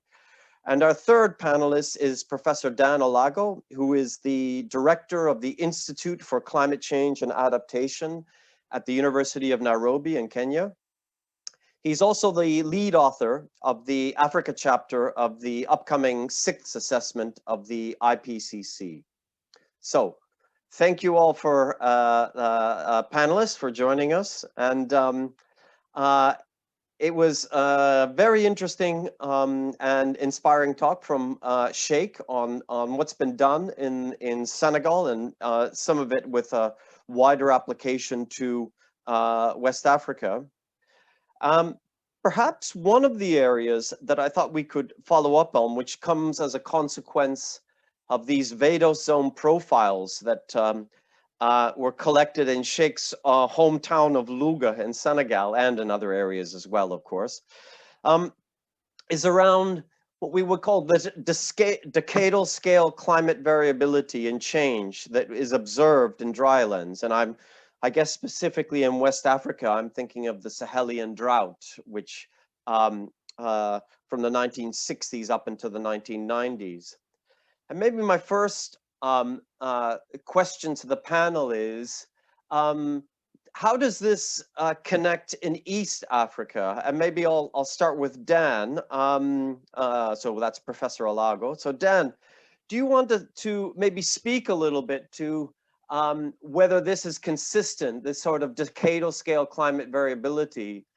And our third panelist is Professor Dan Olago, who is the director of the Institute for Climate Change and Adaptation at the University of Nairobi in Kenya. He's also the lead author of the Africa chapter of the upcoming 6th assessment of the IPCC. So, thank you all for panelists for joining us. And it was a very interesting and inspiring talk from Cheikh on what's been done in Senegal, and some of it with a wider application to West Africa. Perhaps one of the areas that I thought we could follow up on, which comes as a consequence of these Vedos zone profiles that were collected in Cheikh's hometown of Louga in Senegal, and in other areas as well, of course, is around what we would call the decadal scale climate variability and change that is observed in drylands. And I guess specifically in West Africa, I'm thinking of the Sahelian drought, which from the 1960s up into the 1990s. And maybe my first question to the panel is, how does this connect in East Africa? And maybe I'll start with Dan. So that's Professor Olago. So Dan, do you want to maybe speak a little bit to whether this is consistent, this sort of decadal scale climate variability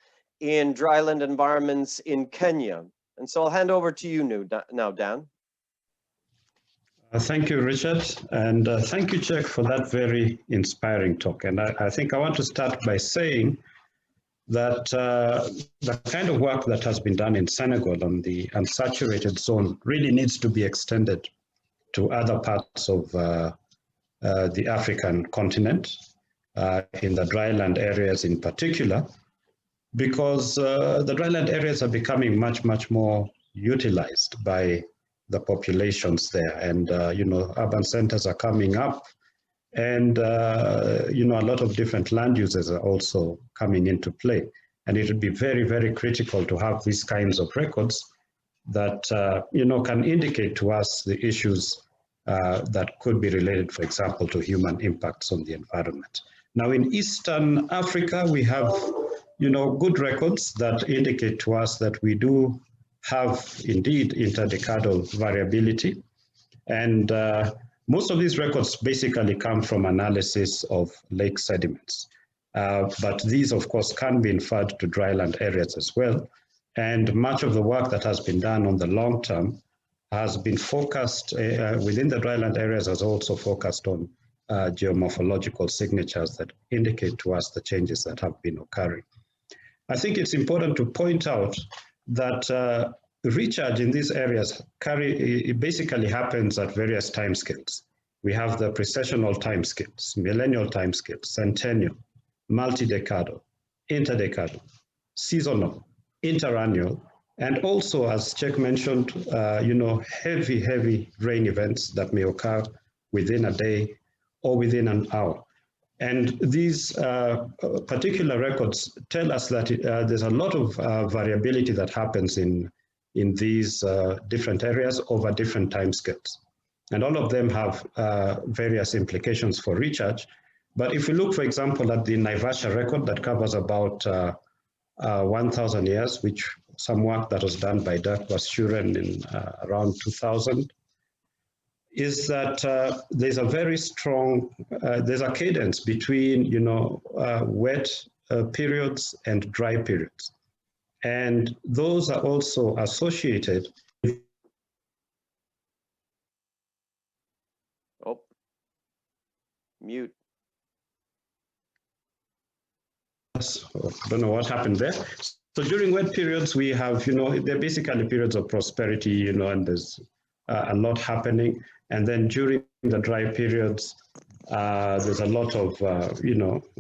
in dryland environments in Kenya? And so I'll hand over to you now, Dan. Thank you, Richard, and thank you, Cheikh, for that very inspiring talk. And I think I want to start by saying that the kind of work that has been done in Senegal on the unsaturated zone really needs to be extended to other parts of the African continent, in the dryland areas in particular, because the dryland areas are becoming much more utilized by the populations there, and urban centers are coming up, and a lot of different land uses are also coming into play. And it would be very, very critical to have these kinds of records that can indicate to us the issues that could be related, for example, to human impacts on the environment. Now, in Eastern Africa, we have good records that indicate to us that we do have indeed interdecadal variability. And most of these records basically come from analysis of lake sediments. But these, of course, can be inferred to dryland areas as well. And much of the work that has been done on the long term has been focused within the dryland areas, has also focused on geomorphological signatures that indicate to us the changes that have been occurring. I think it's important to point out that recharge in these areas it basically happens at various timescales. We have the precessional timescales, millennial timescales, centennial, multi-decadal, interdecadal, seasonal, interannual, and also, as Cheikh mentioned, heavy rain events that may occur within a day or within an hour. And these particular records tell us that there's a lot of variability that happens in these different areas over different timescales. And all of them have various implications for recharge. But if we look, for example, at the Naivasha record that covers about 1,000 years, which some work that was done by Dirk Schuren in around 2000, is that there's a very strong, there's a cadence between, wet periods and dry periods. And those are also associated. Oh, mute. I don't know what happened there. So during wet periods, we have, they're basically periods of prosperity, and there's a lot happening. And then during the dry periods, there's a lot of,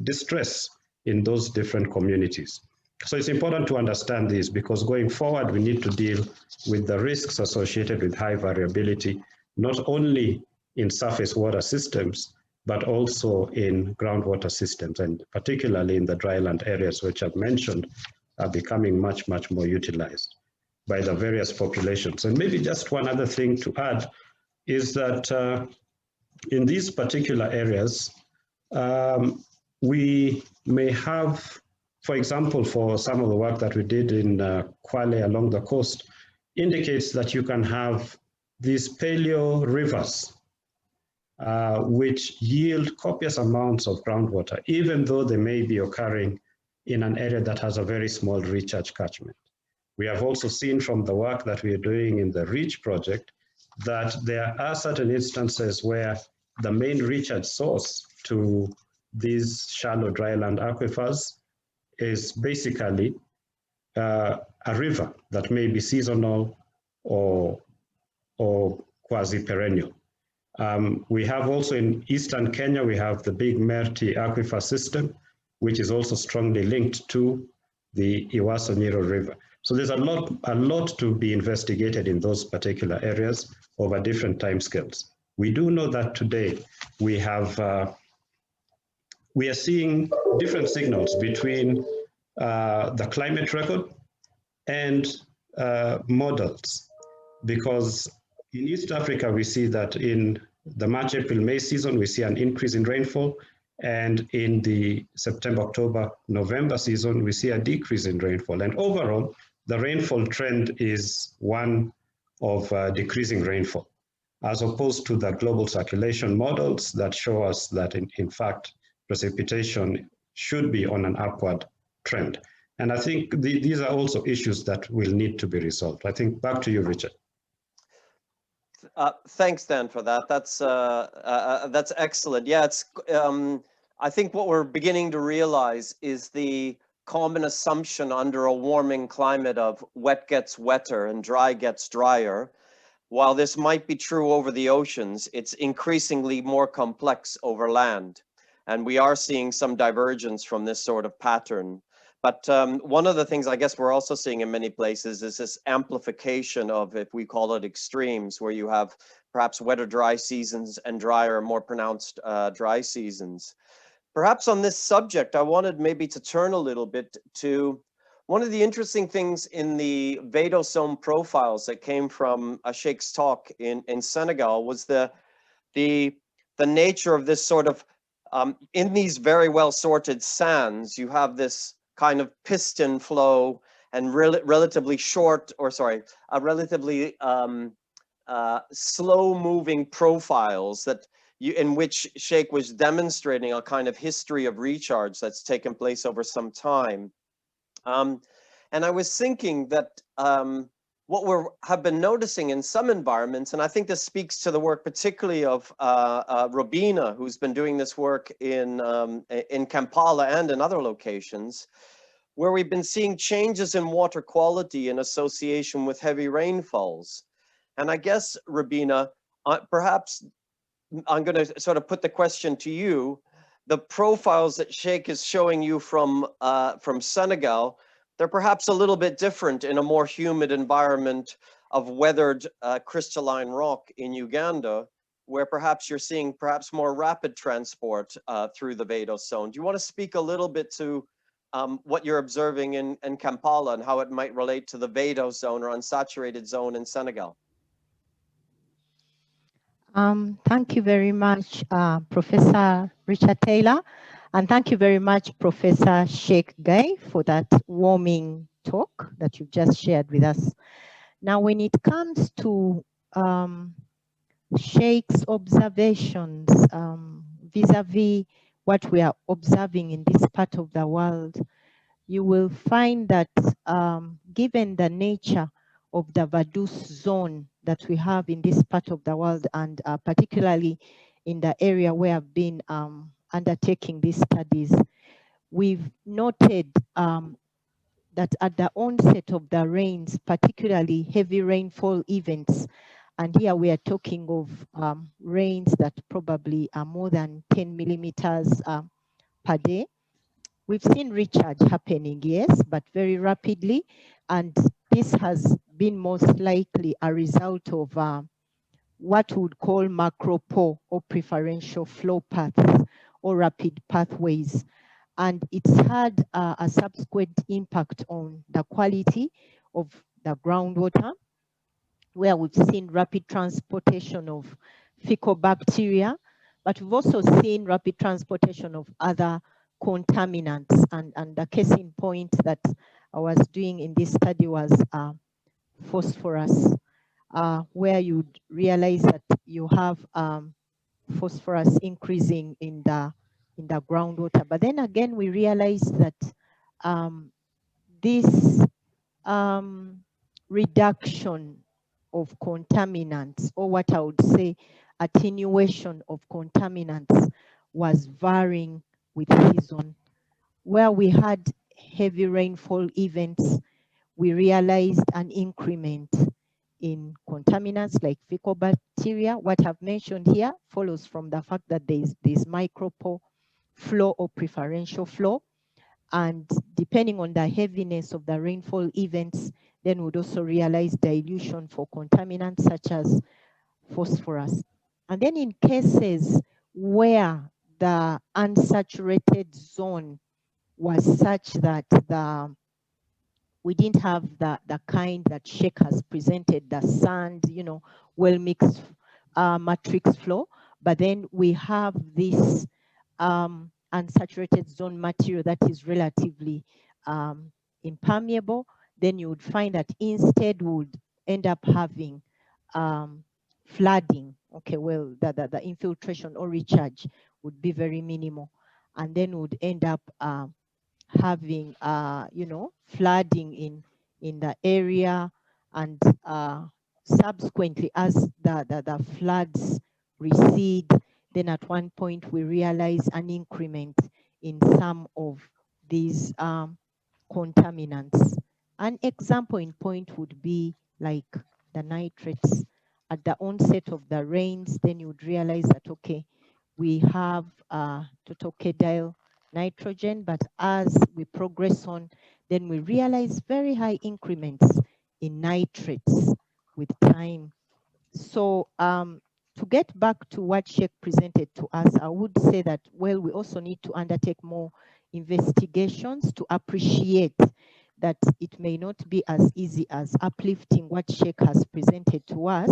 distress in those different communities. So it's important to understand this, because going forward, we need to deal with the risks associated with high variability, not only in surface water systems, but also in groundwater systems, and particularly in the dryland areas, which I've mentioned, are becoming much, much more utilized by the various populations. And maybe just one other thing to add is that in these particular areas, we may have, for example, for some of the work that we did in Kwale along the coast, indicates that you can have these paleo rivers, which yield copious amounts of groundwater, even though they may be occurring in an area that has a very small recharge catchment. We have also seen from the work that we are doing in the REACH project that there are certain instances where the main recharge source to these shallow dryland aquifers is basically a river that may be seasonal or quasi-perennial. We have also in Eastern Kenya, we have the big Merti aquifer system, which is also strongly linked to the Iwaso Nyiro River. So there's a lot to be investigated in those particular areas over different timescales. We do know that today we are seeing different signals between the climate record and models, because in East Africa, we see that in the March, April, May season, we see an increase in rainfall. And in the September, October, November season, we see a decrease in rainfall. And overall, the rainfall trend is one of decreasing rainfall, as opposed to the global circulation models that show us that, in fact, precipitation should be on an upward trend. And I think these are also issues that will need to be resolved. I think back to you, Richard. Thanks, Dan, for that. That's excellent. Yeah, it's. I think what we're beginning to realize is the common assumption under a warming climate of wet gets wetter and dry gets drier. While this might be true over the oceans, it's increasingly more complex over land. And we are seeing some divergence from this sort of pattern. But one of the things I guess we're also seeing in many places is this amplification of, if we call it extremes, where you have perhaps wetter dry seasons and drier, more pronounced dry seasons. Perhaps on this subject, I wanted maybe to turn a little bit to One of the interesting things in the Vadosome profiles that came from Cheikh's talk in Senegal was the nature of this sort of, in these very well sorted sands, you have this kind of piston flow and relatively short, or sorry, relatively slow moving profiles that in which Cheikh was demonstrating a kind of history of recharge that's taken place over some time. And I was thinking that what we have been noticing in some environments, and I think this speaks to the work particularly of Robinah, who's been doing this work in Kampala and in other locations, where we've been seeing changes in water quality in association with heavy rainfalls. And I guess, Robinah, perhaps I'm going to sort of put the question to you. The profiles that Cheikh is showing you from Senegal, they're perhaps a little bit different in a more humid environment of weathered crystalline rock in Uganda, where perhaps you're seeing perhaps more rapid transport through the Vadosome. Do you want to speak a little bit to what you're observing in Kampala and how it might relate to the Vadosome or unsaturated zone in Senegal? Thank you very much, Professor Richard Taylor, and thank you very much, Professor Cheikh Gaye, for that warming talk that you've just shared with us. Now, when it comes to Cheikh's observations vis-a-vis what we are observing in this part of the world, you will find that given the nature of the Vaduz zone that we have in this part of the world, and particularly in the area where I've been undertaking these studies, we've noted that at the onset of the rains, particularly heavy rainfall events, and here we are talking of rains that probably are more than 10 millimeters per day, we've seen recharge happening, yes, but very rapidly. And this has been most likely a result of what we would call macro-po or preferential flow paths or rapid pathways. And it's had a subsequent impact on the quality of the groundwater, where we've seen rapid transportation of fecal bacteria, but we've also seen rapid transportation of other contaminants. And the case in point that I was doing in this study was phosphorus, where you'd realize that you have phosphorus increasing in the groundwater. But then again, we realized that this reduction of contaminants, or what I would say attenuation of contaminants, was varying with season. Where we had heavy rainfall events, we realized an increment in contaminants like fecal bacteria. What I've mentioned here follows from the fact that there's micro-po flow or preferential flow. And depending on the heaviness of the rainfall events, then we'd also realize dilution for contaminants such as phosphorus. And then in cases where the unsaturated zone was such that we didn't have the kind that Cheikh has presented, the sand, well mixed matrix flow, but then we have this unsaturated zone material that is relatively impermeable, then you would find that instead we would end up having flooding. Okay, well, the infiltration or recharge would be very minimal, and then would end up having flooding in the area, and subsequently as the floods recede, then at one point we realize an increment in some of these contaminants. An example in point would be like the nitrates. At the onset of the rains, then you would realize that, okay, we have totokedyl nitrogen, but as we progress on, then we realize very high increments in nitrates with time. So to get back to what Cheikh presented to us, I would say that, well, we also need to undertake more investigations to appreciate that it may not be as easy as uplifting what Cheikh has presented to us,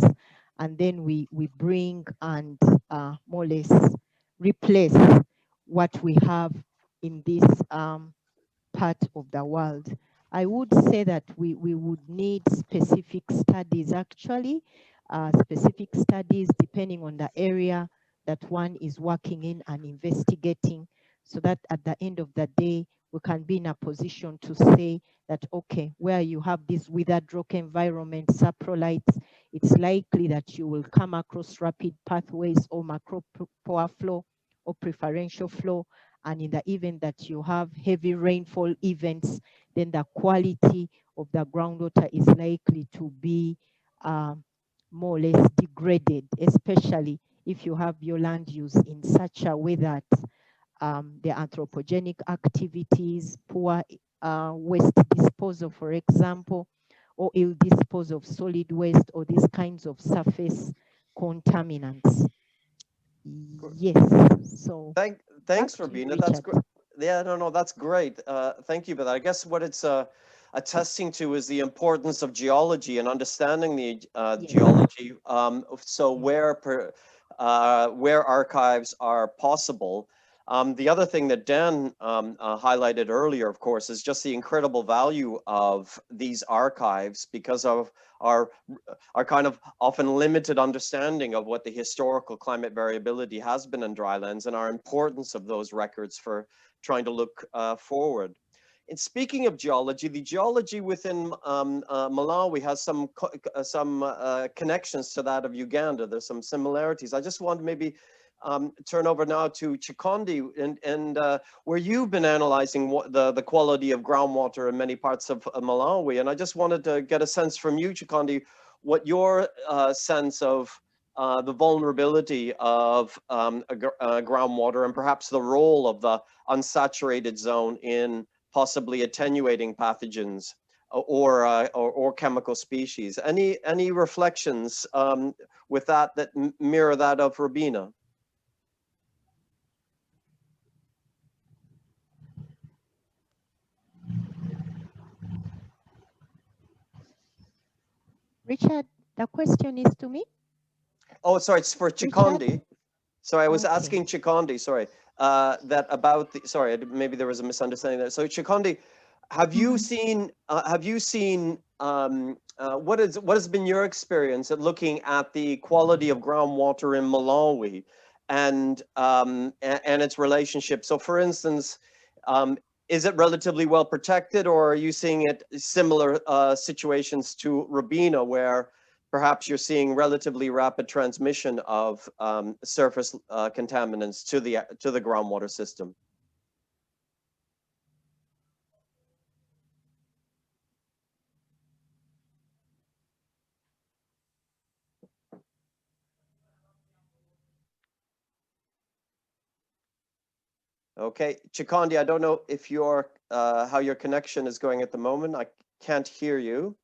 and then we bring and more or less replace what we have in this part of the world. I would say that we would need specific studies, actually, specific studies depending on the area that one is working in and investigating, so that at the end of the day, we can be in a position to say that, okay, where you have this withered rock environment, saprolites, it's likely that you will come across rapid pathways or macro power flow or preferential flow. And in the event that you have heavy rainfall events, then the quality of the groundwater is likely to be more or less degraded, especially if you have your land use in such a way that the anthropogenic activities, poor waste disposal, for example, or ill disposal of solid waste, or these kinds of surface contaminants. Yes, so thanks, Robinah. That's great. Yeah, no, that's great. Thank you for that. I guess what it's attesting to is the importance of geology and understanding the geology. So where archives are possible. The other thing that Dan highlighted earlier, of course, is just the incredible value of these archives because of our kind of often limited understanding of what the historical climate variability has been in drylands and our importance of those records for trying to look forward. And speaking of geology, the geology within Malawi has some connections to that of Uganda. There's some similarities. I just want to maybe turn over now to Chikondi, and where you've been analyzing the quality of groundwater in many parts of Malawi. And I just wanted to get a sense from you, Chikondi, what your sense of the vulnerability of groundwater and perhaps the role of the unsaturated zone in possibly attenuating pathogens or chemical species. Any reflections with that mirror that of Robinah? Richard, the question is to me? Oh, sorry, it's for Chikondi. Richard? Sorry, I was asking Chikondi, sorry, that about the, sorry, maybe there was a misunderstanding there. So Chikondi, have you seen, what has been your experience at looking at the quality of groundwater in Malawi and its relationship? So for instance, is it relatively well protected, or are you seeing it similar situations to Robinah, where perhaps you're seeing relatively rapid transmission of surface contaminants to the groundwater system? Okay, Chikondi, I don't know if how your connection is going at the moment. I can't hear you.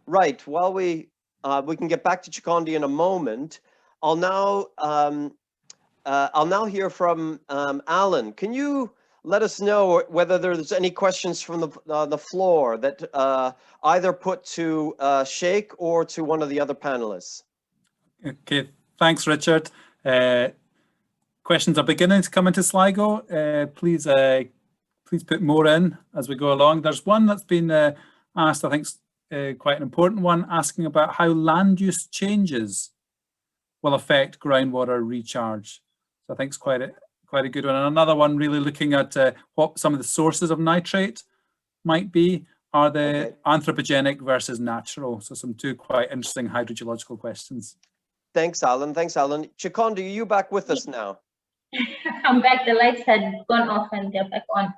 Right, while we can get back to Chikondi in a moment, I'll now hear from Alan. Can you let us know whether there's any questions from the floor that either put to Cheikh or to one of the other panelists? Okay, thanks, Richard. Questions are beginning to come into Sligo. Please put more in as we go along. There's one that's been asked, I think, quite an important one, asking about how land use changes will affect groundwater recharge. So I think it's quite a good one. And another one really looking at what some of the sources of nitrate might be. Are they anthropogenic versus natural? So some two quite interesting hydrogeological questions. Thanks, Alan. Thanks, Alan. Chikondi, are you back with us now? I'm back. The lights had gone off and they're back on.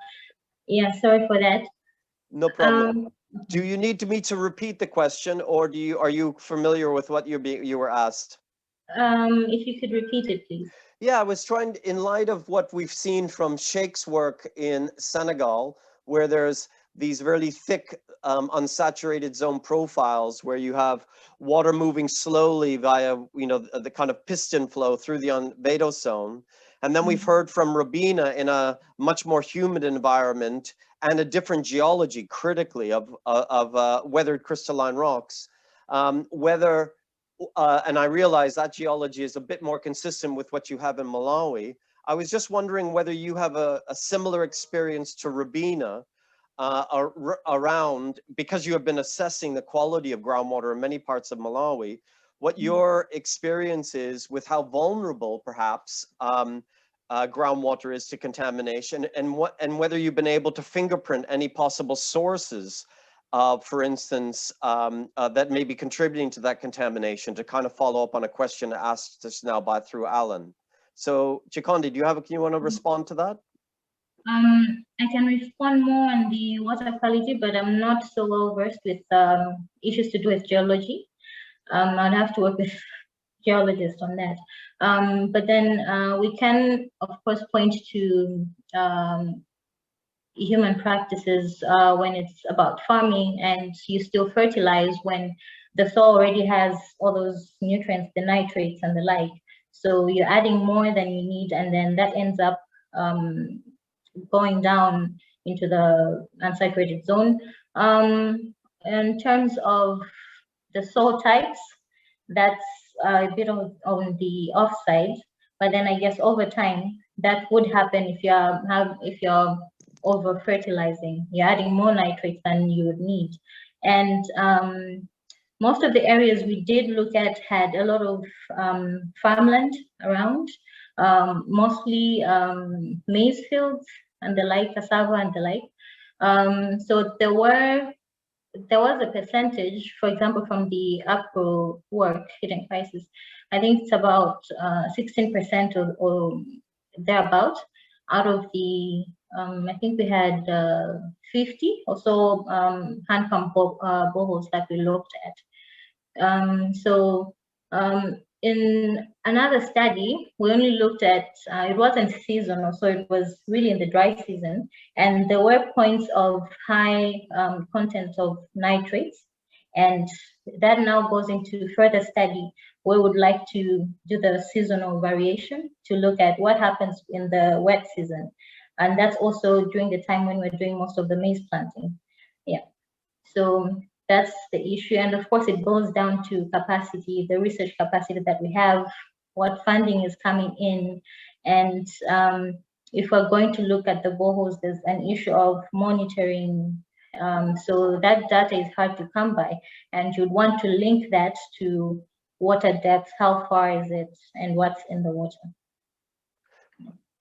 Yeah, sorry for that. No problem. Do you need me to repeat the question, or are you familiar with what you were asked? If you could repeat it, please. Yeah, I was trying, in light of what we've seen from Cheikh's work in Senegal, where there's these really thick unsaturated zone profiles where you have water moving slowly via, the kind of piston flow through the Untitled zone. And then we've heard from Robinah in a much more humid environment and a different geology critically of weathered crystalline rocks. And I realize that geology is a bit more consistent with what you have in Malawi. I was just wondering whether you have a similar experience to Robinah around, because you have been assessing the quality of groundwater in many parts of Malawi, what your experience is with how vulnerable perhaps groundwater is to contamination, and whether you've been able to fingerprint any possible sources, for instance, that may be contributing to that contamination, to kind of follow up on a question asked just now through Alan. So Chikondi, do you want to respond to that? I can respond more on the water quality, but I'm not so well versed with issues to do with geology. I'd have to work with geologists on that. But then we can, of course, point to human practices when it's about farming, and you still fertilize when the soil already has all those nutrients, the nitrates and the like. So you're adding more than you need, and then that ends up going down into the unsaturated zone. In terms of the soil types, that's a bit on the offside, but then I guess over time that would happen if you're over fertilizing. You're adding more nitrates than you would need, and most of the areas we did look at had a lot of farmland around, mostly maize fields and the like, cassava and the like. So there was a percentage, for example, from the Amcow work, hidden crisis, I think it's about 16% or thereabout out of the, I think we had 50 or so hand pump boreholes that we looked at. In another study, we only looked at, it wasn't seasonal, so it was really in the dry season, and there were points of high content of nitrates, and that now goes into further study. We would like to do the seasonal variation to look at what happens in the wet season, and that's also during the time when we're doing most of the maize planting. Yeah, so that's the issue. And of course, it boils down to capacity, the research capacity that we have, what funding is coming in. And if we're going to look at the boreholes, there's an issue of monitoring. So that data is hard to come by. And you'd want to link that to water depth, how far is it, and what's in the water.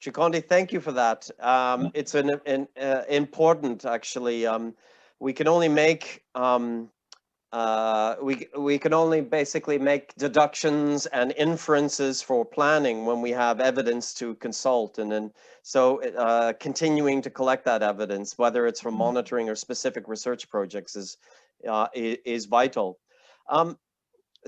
Chikondi, thank you for that. It's an important, actually. We can only make we can only basically make deductions and inferences for planning when we have evidence to consult, and then so continuing to collect that evidence, whether it's from monitoring or specific research projects, is vital.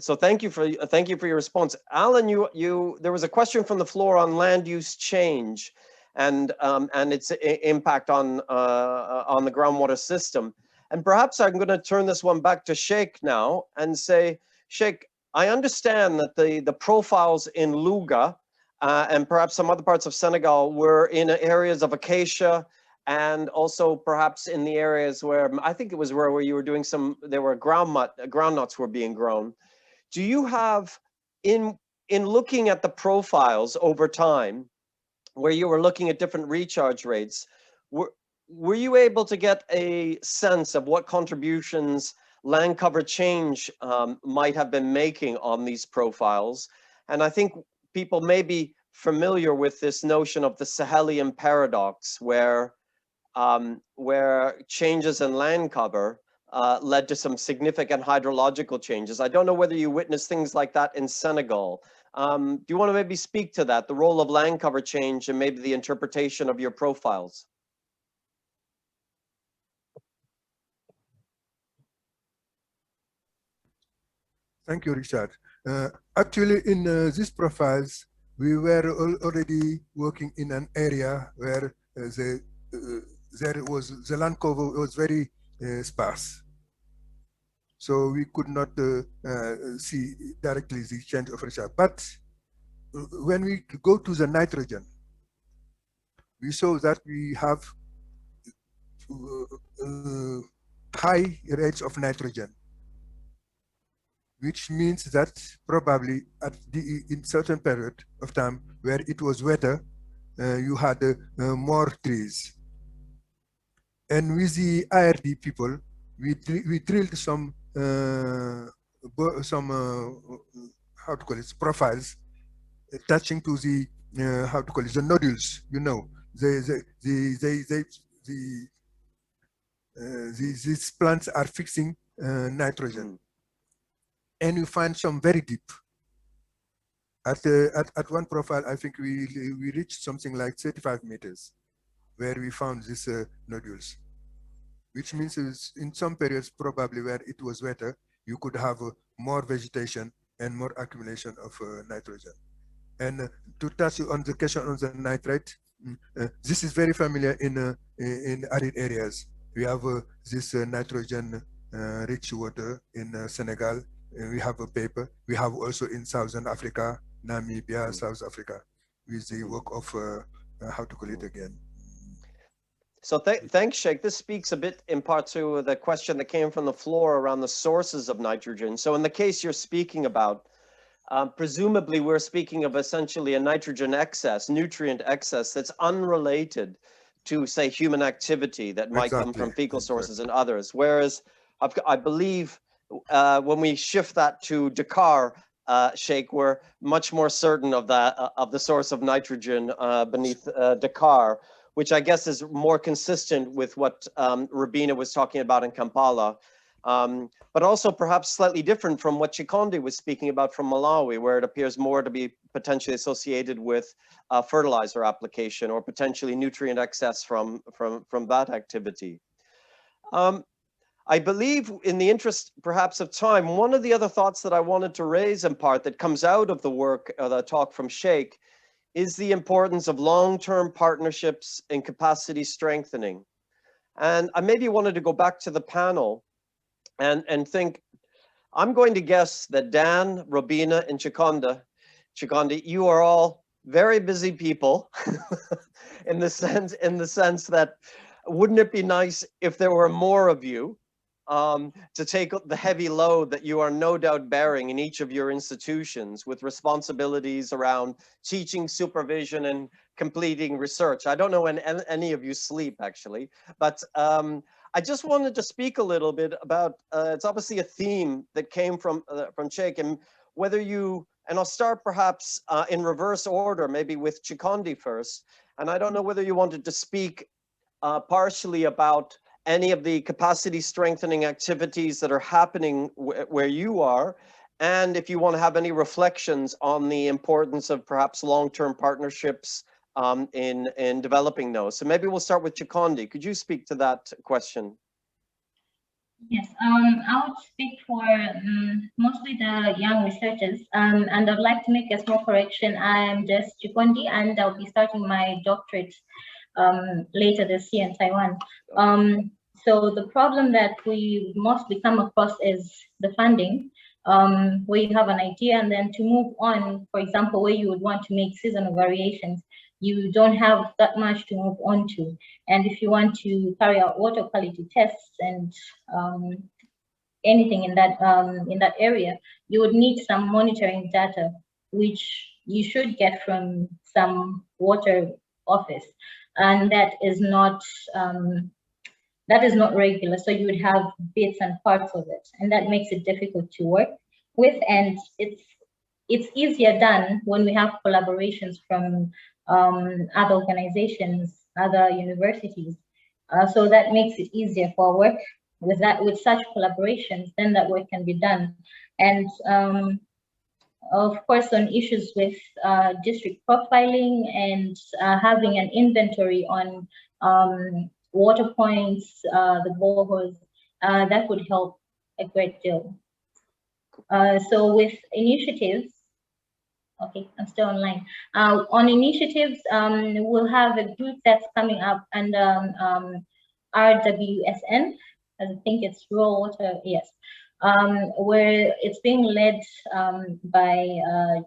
So thank you for your response, Alan. There was a question from the floor on land use change and its impact on the groundwater system. And perhaps I'm going to turn this one back to Cheikh now and say, Cheikh, I understand that the profiles in Louga and perhaps some other parts of Senegal were in areas of acacia, and also perhaps in the areas where, I think it was where you were doing there were groundnuts were being grown. Do you have, in looking at the profiles over time, where you were looking at different recharge rates, were you able to get a sense of what contributions land cover change might have been making on these profiles? And I think people may be familiar with this notion of the Sahelian paradox, where changes in land cover led to some significant hydrological changes. I don't know whether you witnessed things like that in Senegal. Do you want to maybe speak to that, the role of land cover change and maybe the interpretation of your profiles? Thank you, Richard. Actually, in these profiles, we were already working in an area where the land cover was very sparse. So we could not see directly the change of recharge. But when we go to the nitrogen, we saw that we have high rates of nitrogen, which means that probably in certain period of time where it was wetter, you had more trees. And with the IRD people, we drilled some how to call it, profiles attaching to the how to call it, the nodules. You know, these plants are fixing nitrogen, and you find some very deep. At one profile, I think we reached something like 35 meters, where we found these nodules, which means in some periods probably where it was wetter, you could have more vegetation and more accumulation of nitrogen. And to touch on the question on the nitrate, this is very familiar in arid areas. We have this nitrogen rich water in Senegal. We have a paper. We have also in Southern Africa, Namibia, South Africa, with the work of how to call it again. So thanks, Cheikh. This speaks a bit in part to the question that came from the floor around the sources of nitrogen. So in the case you're speaking about, presumably we're speaking of essentially a nitrogen excess, nutrient excess that's unrelated to, say, human activity that might come from fecal sources and others. Whereas I believe when we shift that to Dakar, Cheikh, we're much more certain of that, of the source of nitrogen beneath Dakar, which I guess is more consistent with what Robinah was talking about in Kampala, but also perhaps slightly different from what Chikondi was speaking about from Malawi, where it appears more to be potentially associated with fertilizer application or potentially nutrient excess from that activity. I believe, in the interest perhaps of time, one of the other thoughts that I wanted to raise in part that comes out of the work, the talk from Cheikh, is the importance of long-term partnerships and capacity strengthening. And I maybe wanted to go back to the panel and think, I'm going to guess that Dan, Robinah, and Chikondi, you are all very busy people in the sense that, wouldn't it be nice if there were more of you to take the heavy load that you are no doubt bearing in each of your institutions with responsibilities around teaching, supervision, and completing research. I don't know when any of you sleep, actually, but I just wanted to speak a little bit about, it's obviously a theme that came from Cheikh, and whether you, and I'll start perhaps in reverse order, maybe with Chikondi first, and I don't know whether you wanted to speak partially about any of the capacity strengthening activities that are happening where you are, and if you want to have any reflections on the importance of perhaps long-term partnerships in developing those. So maybe we'll start with Chikondi. Could you speak to that question? Yes, I would speak for mostly the young researchers, and I'd like to make a small correction. I'm just Chikondi, and I'll be starting my doctorate later this year in Taiwan. So the problem that we mostly come across is the funding, where you have an idea and then to move on, for example, where you would want to make seasonal variations, you don't have that much to move on to. And if you want to carry out water quality tests and anything in that area, you would need some monitoring data, which you should get from some water office, and that is not regular. So you would have bits and parts of it, and that makes it difficult to work with. And it's easier done when we have collaborations from other organizations, other universities. So that makes it easier for work with such collaborations. Then that work can be done. And of course, on issues with district profiling and having an inventory on water points, the boreholes, that would help a great deal. So with initiatives, okay, I'm still online. On initiatives, we'll have a group that's coming up, and RWSN, I think it's raw water, yes. where it's being led by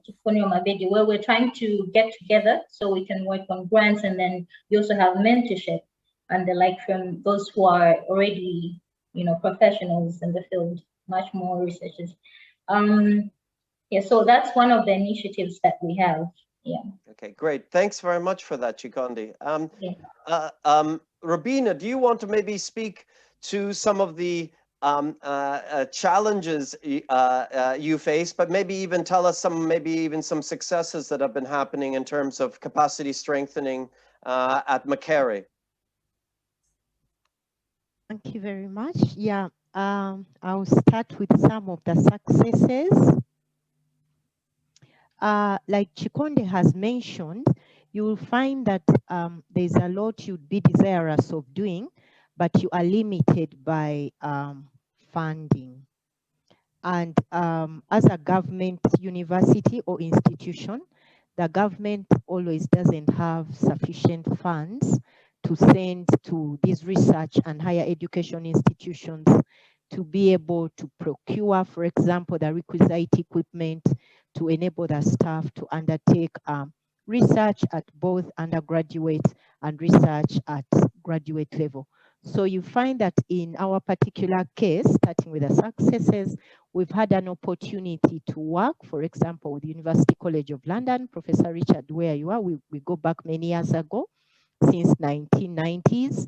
Chikondi, where we're trying to get together so we can work on grants, and then we also have mentorship and the like from those who are already, professionals in the field, much more researchers. Yeah, so that's one of the initiatives that we have. Yeah. Okay, great. Thanks very much for that, Chikondi. Yeah. Robinah, do you want to maybe speak to some of the challenges you face, but maybe even tell us maybe even some successes that have been happening in terms of capacity strengthening at Makerere? Thank you very much. Yeah, I'll start with some of the successes. Like Chikondi has mentioned, you will find that there's a lot you'd be desirous of doing, but you are limited by funding. And as a government university or institution, the government always doesn't have sufficient funds to send to these research and higher education institutions to be able to procure, for example, the requisite equipment to enable the staff to undertake research at both undergraduate and research at graduate level. So you find that in our particular case, starting with the successes, we've had an opportunity to work, for example, with the University College of London, Professor Richard, where you are, we go back many years ago, since 1990s.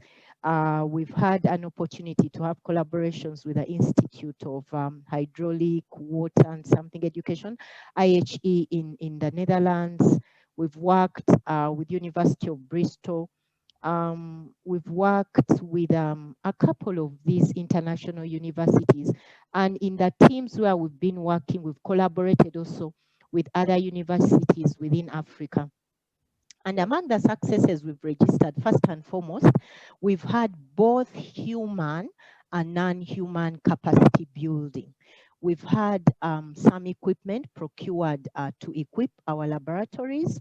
We've had an opportunity to have collaborations with the Institute of Hydraulic, Water and Something Education, IHE in the Netherlands. We've worked with University of Bristol. We've worked with a couple of these international universities, and in the teams where we've been working, we've collaborated also with other universities within Africa. And among the successes we've registered, first and foremost, we've had both human and non-human capacity building. We've had some equipment procured to equip our laboratories,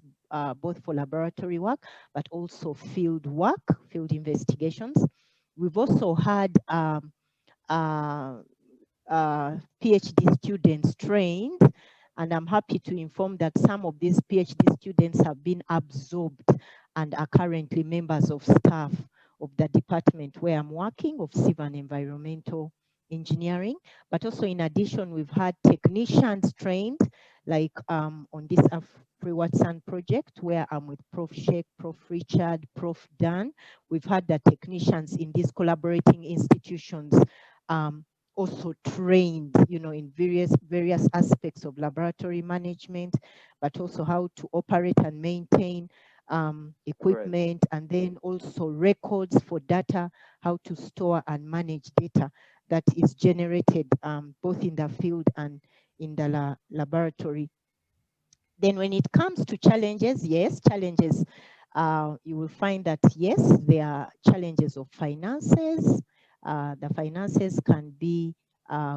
both for laboratory work, but also field work, field investigations. We've also had PhD students trained, and I'm happy to inform that some of these PhD students have been absorbed and are currently members of staff of the department where I'm working, of Civil and Environmental Engineering. But also in addition, we've had technicians trained, like on this Watson project where I'm with Prof Cheikh, Prof Richard, Prof Dan. We've had the technicians in these collaborating institutions also trained, in various aspects of laboratory management, but also how to operate and maintain equipment, and then also records for data, how to store and manage data that is generated both in the field and in the laboratory. Then when it comes to challenges, yes, challenges, you will find that, yes, there are challenges of finances. The finances can be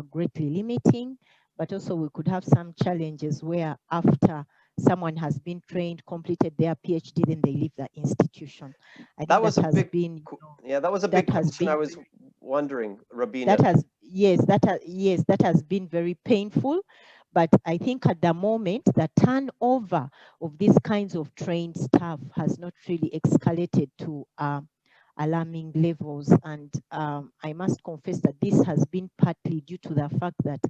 greatly limiting, but also we could have some challenges where after someone has been trained, completed their PhD, then they leave the institution. I think that was a big, that was a big question. I was wondering, Robinah. That has been very painful. But I think at the moment, the turnover of these kinds of trained staff has not really escalated to alarming levels. And I must confess that this has been partly due to the fact that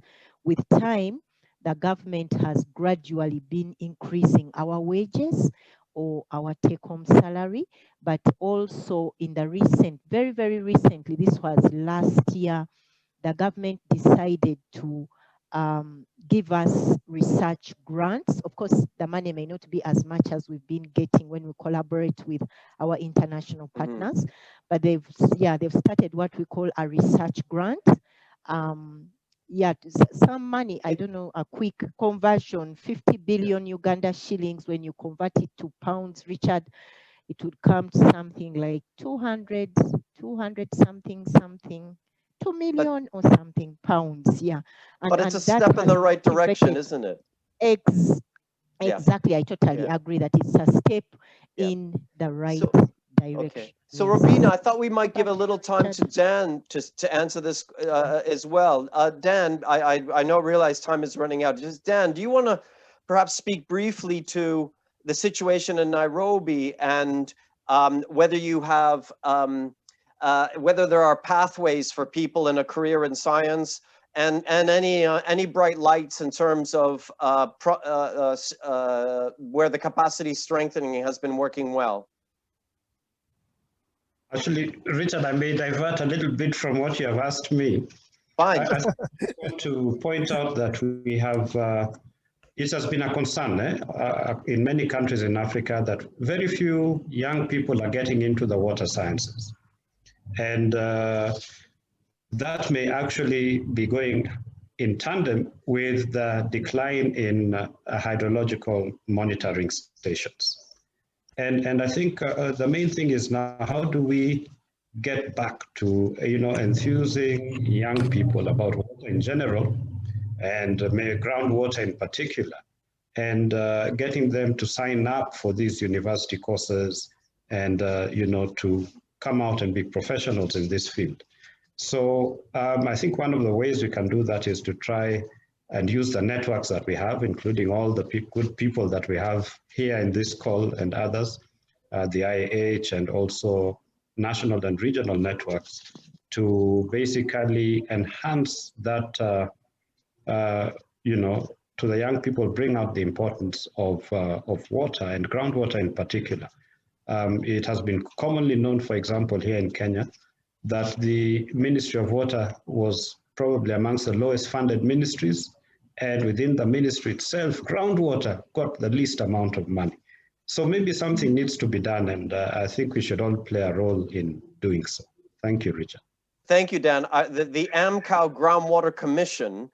with time, the government has gradually been increasing our wages or our take-home salary, but also in the recent, very, very recently, this was last year, the government decided to give us research grants. Of course, the money may not be as much as we've been getting when we collaborate with our international partners, but they've started what we call a research grant. Some money, I don't know, a quick conversion, 50 billion Uganda shillings, when you convert it to pounds, Richard, it would come to something like 200 something, 2 million or something pounds, yeah. But it's a step in the right direction, isn't it? Exactly, I totally agree that it's a step in the right direction. Okay. So Robinah, I thought we might give a little time to Dan to answer this as well. Dan, I realize time is running out. Just Dan, do you want to perhaps speak briefly to the situation in Nairobi and whether you have whether there are pathways for people in a career in science and any bright lights in terms of where the capacity strengthening has been working well? Actually, Richard, I may divert a little bit from what you have asked me. Fine. I want to point out that we have, it has been a concern in many countries in Africa that very few young people are getting into the water sciences. And that may actually be going in tandem with the decline in hydrological monitoring stations. And I think the main thing is now, how do we get back to, enthusing young people about water in general and groundwater in particular, and getting them to sign up for these university courses and, to come out and be professionals in this field. So I think one of the ways we can do that is to try and use the networks that we have, including all the good people that we have here in this call and others, the IAH and also national and regional networks, to basically enhance that, to the young people, bring out the importance of water and groundwater in particular. It has been commonly known, for example, here in Kenya, that the Ministry of Water was probably amongst the lowest funded ministries, and within the ministry itself, groundwater got the least amount of money. So maybe something needs to be done, and I think we should all play a role in doing so. Thank you, Richard. Thank you, Dan. The Amcow Groundwater Commission,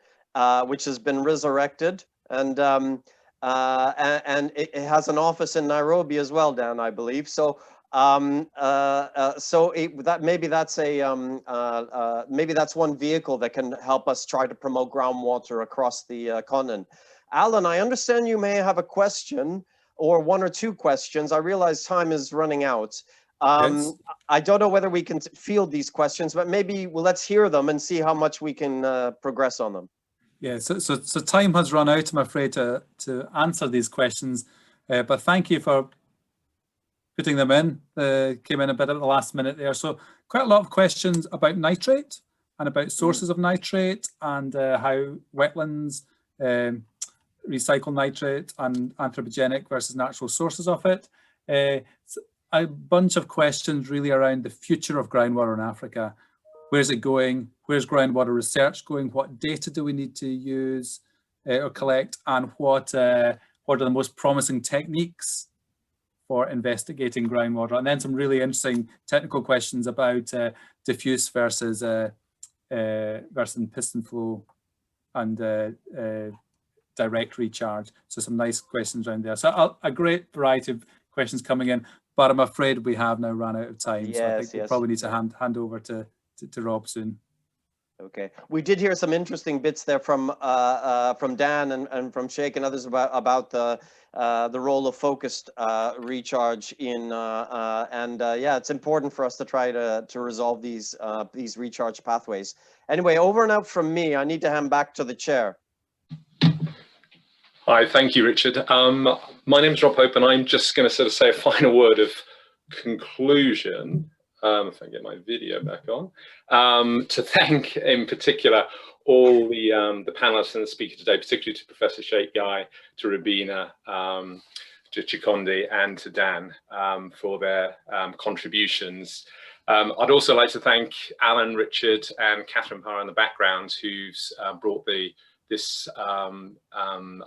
which has been resurrected, and it has an office in Nairobi as well, Dan, I believe. So maybe that's one vehicle that can help us try to promote groundwater across the continent. Alan, I understand you may have a question or one or two questions. I realize time is running out. Yes. I don't know whether we can field these questions, but maybe let's hear them and see how much we can progress on them. Yeah, so time has run out, I'm afraid, to answer these questions, but thank you for putting them in. Came in a bit at the last minute there. So quite a lot of questions about nitrate and about sources of nitrate and how wetlands recycle nitrate and anthropogenic versus natural sources of it. A bunch of questions really around the future of groundwater in Africa. Where's it going? Where's groundwater research going? What data do we need to use or collect? And what are the most promising techniques for investigating groundwater? And then some really interesting technical questions about diffuse versus piston flow and direct recharge. So some nice questions around there. So a great variety of questions coming in, but I'm afraid we have now run out of time. Yes, so I think we probably need to hand over to Rob soon. Okay, we did hear some interesting bits there from Dan and from Cheikh and others about the role of focused recharge in yeah, it's important for us to try to resolve these recharge pathways. Anyway, over and out from me. I need to hand back to the chair. Hi, thank you, Richard. My name is Rob Hope, and I'm just going to sort of say a final word of conclusion. If I get my video back on, to thank in particular all the panelists and the speaker today, particularly to Professor Cheikh Guy, to Robinah, to Chikondi, and to Dan for their contributions. I'd also like to thank Alan, Richard, and Catherine Parr in the background, who's brought this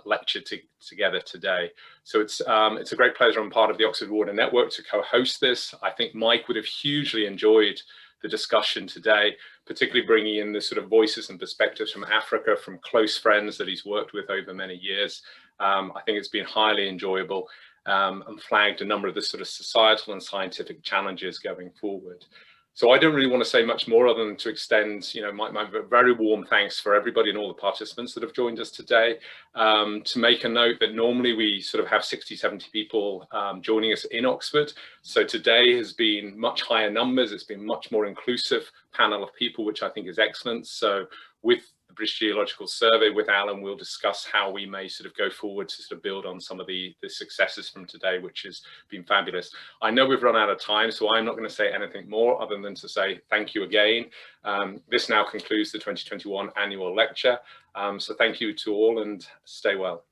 lecture together today. So it's a great pleasure on part of the Oxford Water Network to co-host this. I think Mike would have hugely enjoyed the discussion today, particularly bringing in the sort of voices and perspectives from Africa, from close friends that he's worked with over many years. I think it's been highly enjoyable and flagged a number of the sort of societal and scientific challenges going forward. So I don't really want to say much more other than to extend, my very warm thanks for everybody and all the participants that have joined us today. To make a note that normally we sort of have 60, 70 people joining us in Oxford. So today has been much higher numbers. It's been much more inclusive panel of people, which I think is excellent. So with the British Geological Survey, with Alan, we'll discuss how we may sort of go forward to sort of build on some of the successes from today, which has been fabulous. I know we've run out of time, so I'm not going to say anything more other than to say thank you again. This now concludes the 2021 annual lecture. So thank you to all and stay well.